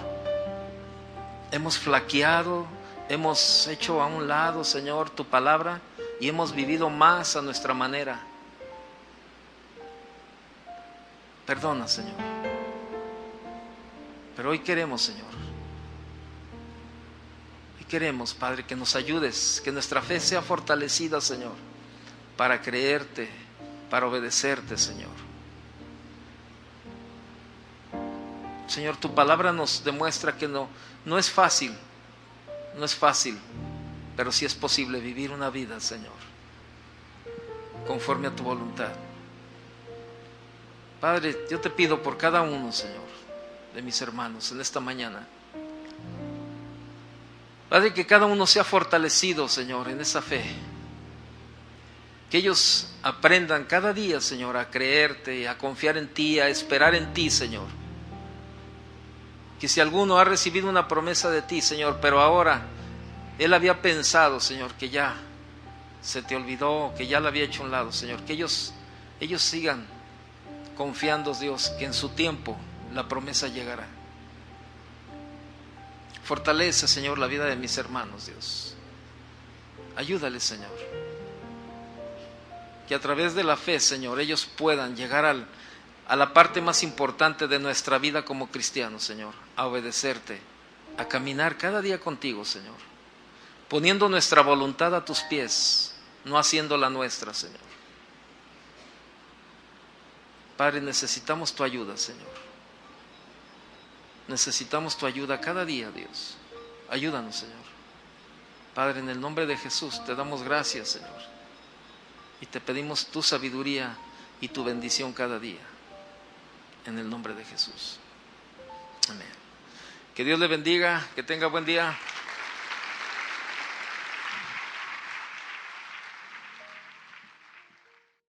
hemos flaqueado, hemos hecho a un lado, Señor, tu palabra y hemos vivido más a nuestra manera. Perdona, Señor. Pero hoy queremos, Señor, queremos, Padre, que nos ayudes, que nuestra fe sea fortalecida, Señor, para creerte, para obedecerte, Señor. Señor, tu palabra nos demuestra que no es fácil, pero sí es posible vivir una vida, Señor, conforme a tu voluntad. Padre, yo te pido por cada uno, Señor, de mis hermanos en esta mañana. Padre, que cada uno sea fortalecido, Señor, en esa fe. Que ellos aprendan cada día, Señor, a creerte, a confiar en ti, a esperar en ti, Señor. Que si alguno ha recibido una promesa de ti, Señor, pero ahora él había pensado, Señor, que ya se te olvidó, que ya la había hecho a un lado, Señor, que ellos sigan confiando, Dios, que en su tiempo la promesa llegará. Fortalece, Señor, la vida de mis hermanos, Dios. Ayúdales, Señor. Que a través de la fe, Señor, ellos puedan llegar a la parte más importante de nuestra vida como cristianos, Señor, a obedecerte, a caminar cada día contigo, Señor, poniendo nuestra voluntad a tus pies, no haciendo la nuestra, Señor. Padre, necesitamos tu ayuda, Señor. Necesitamos tu ayuda cada día, Dios. Ayúdanos, Señor. Padre, en el nombre de Jesús te damos gracias, Señor. Y te pedimos tu sabiduría y tu bendición cada día. En el nombre de Jesús. Amén. Que Dios le bendiga, que tenga buen día.